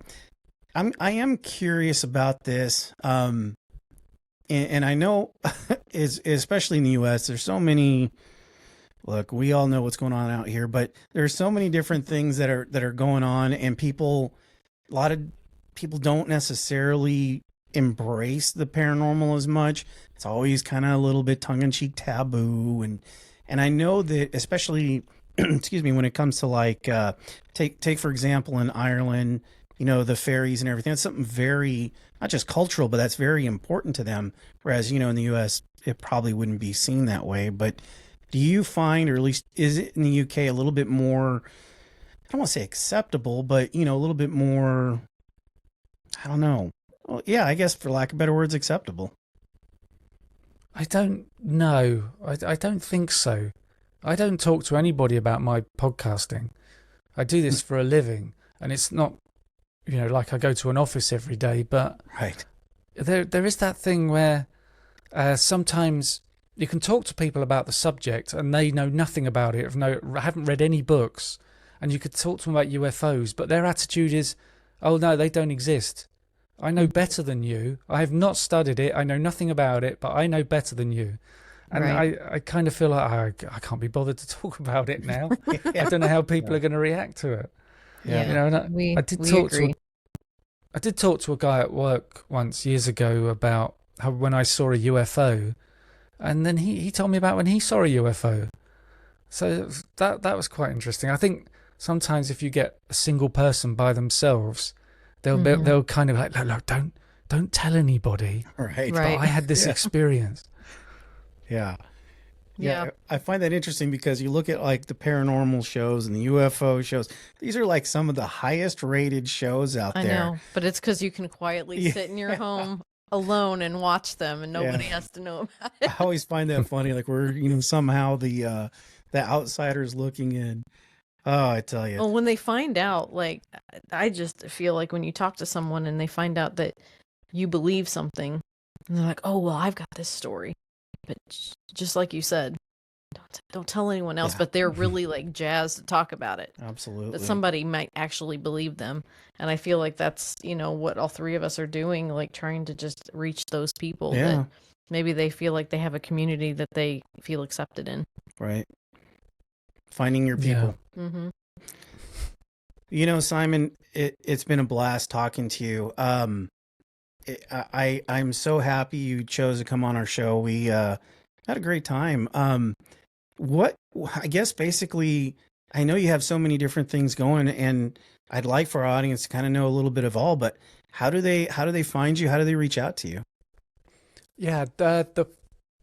I am curious about this. And I know, especially in the U.S., there's so many. Look, we all know what's going on out here, but there's so many different things that are going on, and a lot of people don't necessarily embrace the paranormal as much. It's always kind of a little bit tongue-in-cheek taboo, And I know that especially, excuse me, when it comes to like, take for example, in Ireland, the fairies and everything, that's something very, not just cultural, but that's very important to them. Whereas, in the US, it probably wouldn't be seen that way. But do you find, or at least is it in the UK, a little bit more, I don't want to say acceptable, but, a little bit more, I don't know. Well, yeah, I guess for lack of better words, acceptable. I don't know. I don't think so. I don't talk to anybody about my podcasting. I do this for a living, and it's not, like I go to an office every day, but right. There is that thing where sometimes you can talk to people about the subject and they know nothing about it, haven't read any books, and you could talk to them about UFOs, but their attitude is, oh no, they don't exist. I know better than you. I have not studied it. I know nothing about it, but I know better than you. And Right. I kind of feel like I can't be bothered to talk about it now. I don't know how people are going to react to it. Yeah. And I did talk to a guy at work once years ago about how when I saw a UFO, and then he told me about when he saw a UFO. So that was quite interesting. I think sometimes if you get a single person by themselves, they'll kind of like, look, don't tell anybody. Right. But I had this experience. Yeah. Yeah. I find that interesting because you look at like the paranormal shows and the UFO shows. These are like some of the highest rated shows out there. I know, but it's because you can quietly sit in your home alone and watch them, and nobody has to know about it. I always find that funny. Like we're somehow the outsiders looking in. Oh, I tell you. Well, when they find out, like, I just feel like when you talk to someone and they find out that you believe something, and they're like, "Oh, well, I've got this story," but just like you said, don't tell anyone else. Yeah. But they're really like jazzed to talk about it. Absolutely. That somebody might actually believe them, and I feel like that's what all three of us are doing, like trying to just reach those people that maybe they feel like they have a community that they feel accepted in. Right. Finding your people. Yeah. Mm-hmm. Simon, it's been a blast talking to you. I'm so happy you chose to come on our show. We had a great time. I guess basically, I know you have so many different things going, and I'd like for our audience to kind of know a little bit of all. But how do they find you? How do they reach out to you? Yeah, the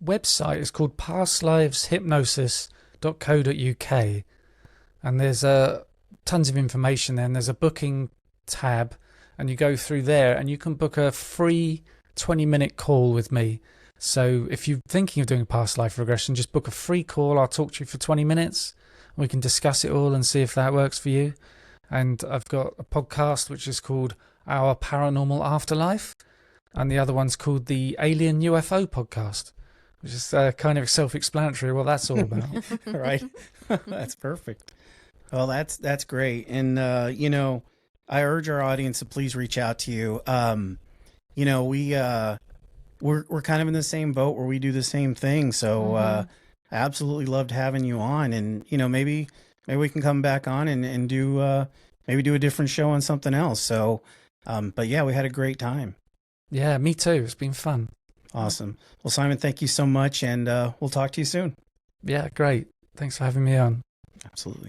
website is called pastliveshypnosis.co.uk, and there's tons of information there, and there's a booking tab, and you go through there and you can book a free 20-minute call with me. So if you're thinking of doing a past life regression, just book a free call. I'll talk to you for 20 minutes. We can discuss it all and see if that works for you. And I've got a podcast which is called Our Paranormal Afterlife, and the other one's called the Alien UFO Podcast, which is kind of self-explanatory what that's all about. Right. That's perfect. Well, that's great. And, I urge our audience to please reach out to you. We're kind of in the same boat where we do the same thing. So, I absolutely loved having you on, and, maybe we can come back on and do, maybe do a different show on something else. So, but yeah, we had a great time. Yeah, me too. It's been fun. Awesome. Well, Simon, thank you so much, and we'll talk to you soon. Yeah, great. Thanks for having me on. Absolutely.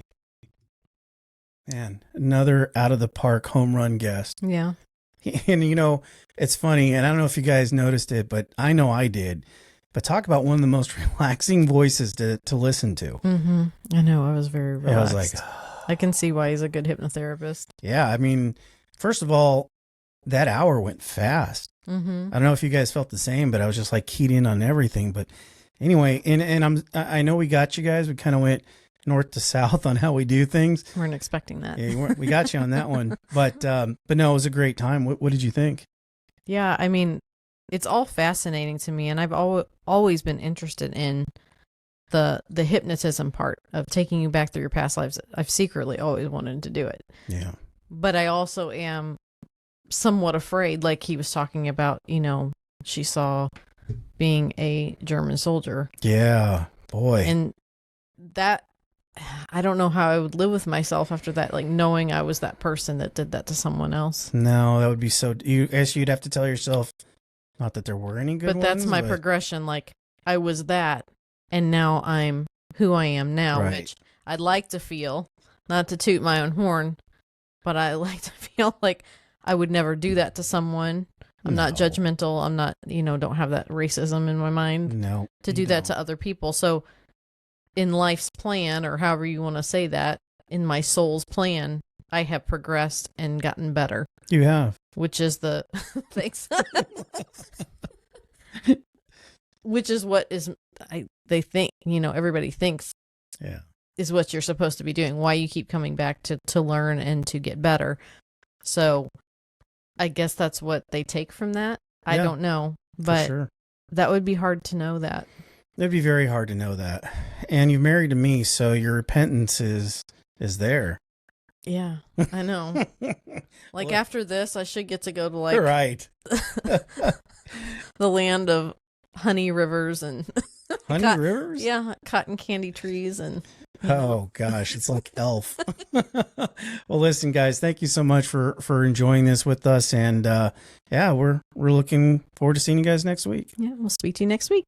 Man, another out of the park home run guest. Yeah. And it's funny, and I don't know if you guys noticed it, but I know I did. But talk about one of the most relaxing voices to listen to. Mm-hmm. I know. I was very relaxed. I was like, I can see why he's a good hypnotherapist. yeah. I mean, first of all, that hour went fast. Mm-hmm. I don't know if you guys felt the same, but I was just like keyed in on everything. But anyway, and I know we got you guys. We kind of went north to south on how we do things. Weren't expecting that. Yeah, we got you on that one. But no, it was a great time. What did you think? Yeah, I mean, it's all fascinating to me, and I've always been interested in the hypnotism part of taking you back through your past lives. I've secretly always wanted to do it. Yeah. But I also am somewhat afraid, like he was talking about, she saw being a German soldier. Yeah, boy. And that, I don't know how I would live with myself after that, like knowing I was that person that did that to someone else. No, that would be so. I guess you'd have to tell yourself, not that there were any good But ones. that's my progression. Like I was that, and now I'm who I am now, Right. which I'd like to feel, not to toot my own horn, but I like to feel like I would never do that to someone. I'm not No. judgmental. I'm not, don't have that racism in my mind No. to do that to other people. So in life's plan, or however you want to say that, in my soul's plan, I have progressed and gotten better, You have. which is the thanks. Which is what they think, everybody thinks Yeah. is what you're supposed to be doing. Why you keep coming back to learn and to get better. So I guess that's what they take from that. I Yeah, don't know, For but sure. that would be hard to know that. It'd be very hard to know that. And you're married to me, so your repentance is there. Yeah, I know. Like after this, I should get to go to like Right. the land of honey rivers and Honey Rivers? yeah, cotton candy trees and Oh gosh, it's like Elf. Well, listen, guys, thank you so much for enjoying this with us, and yeah, we're looking forward to seeing you guys next week. yeah, we'll speak to you next week.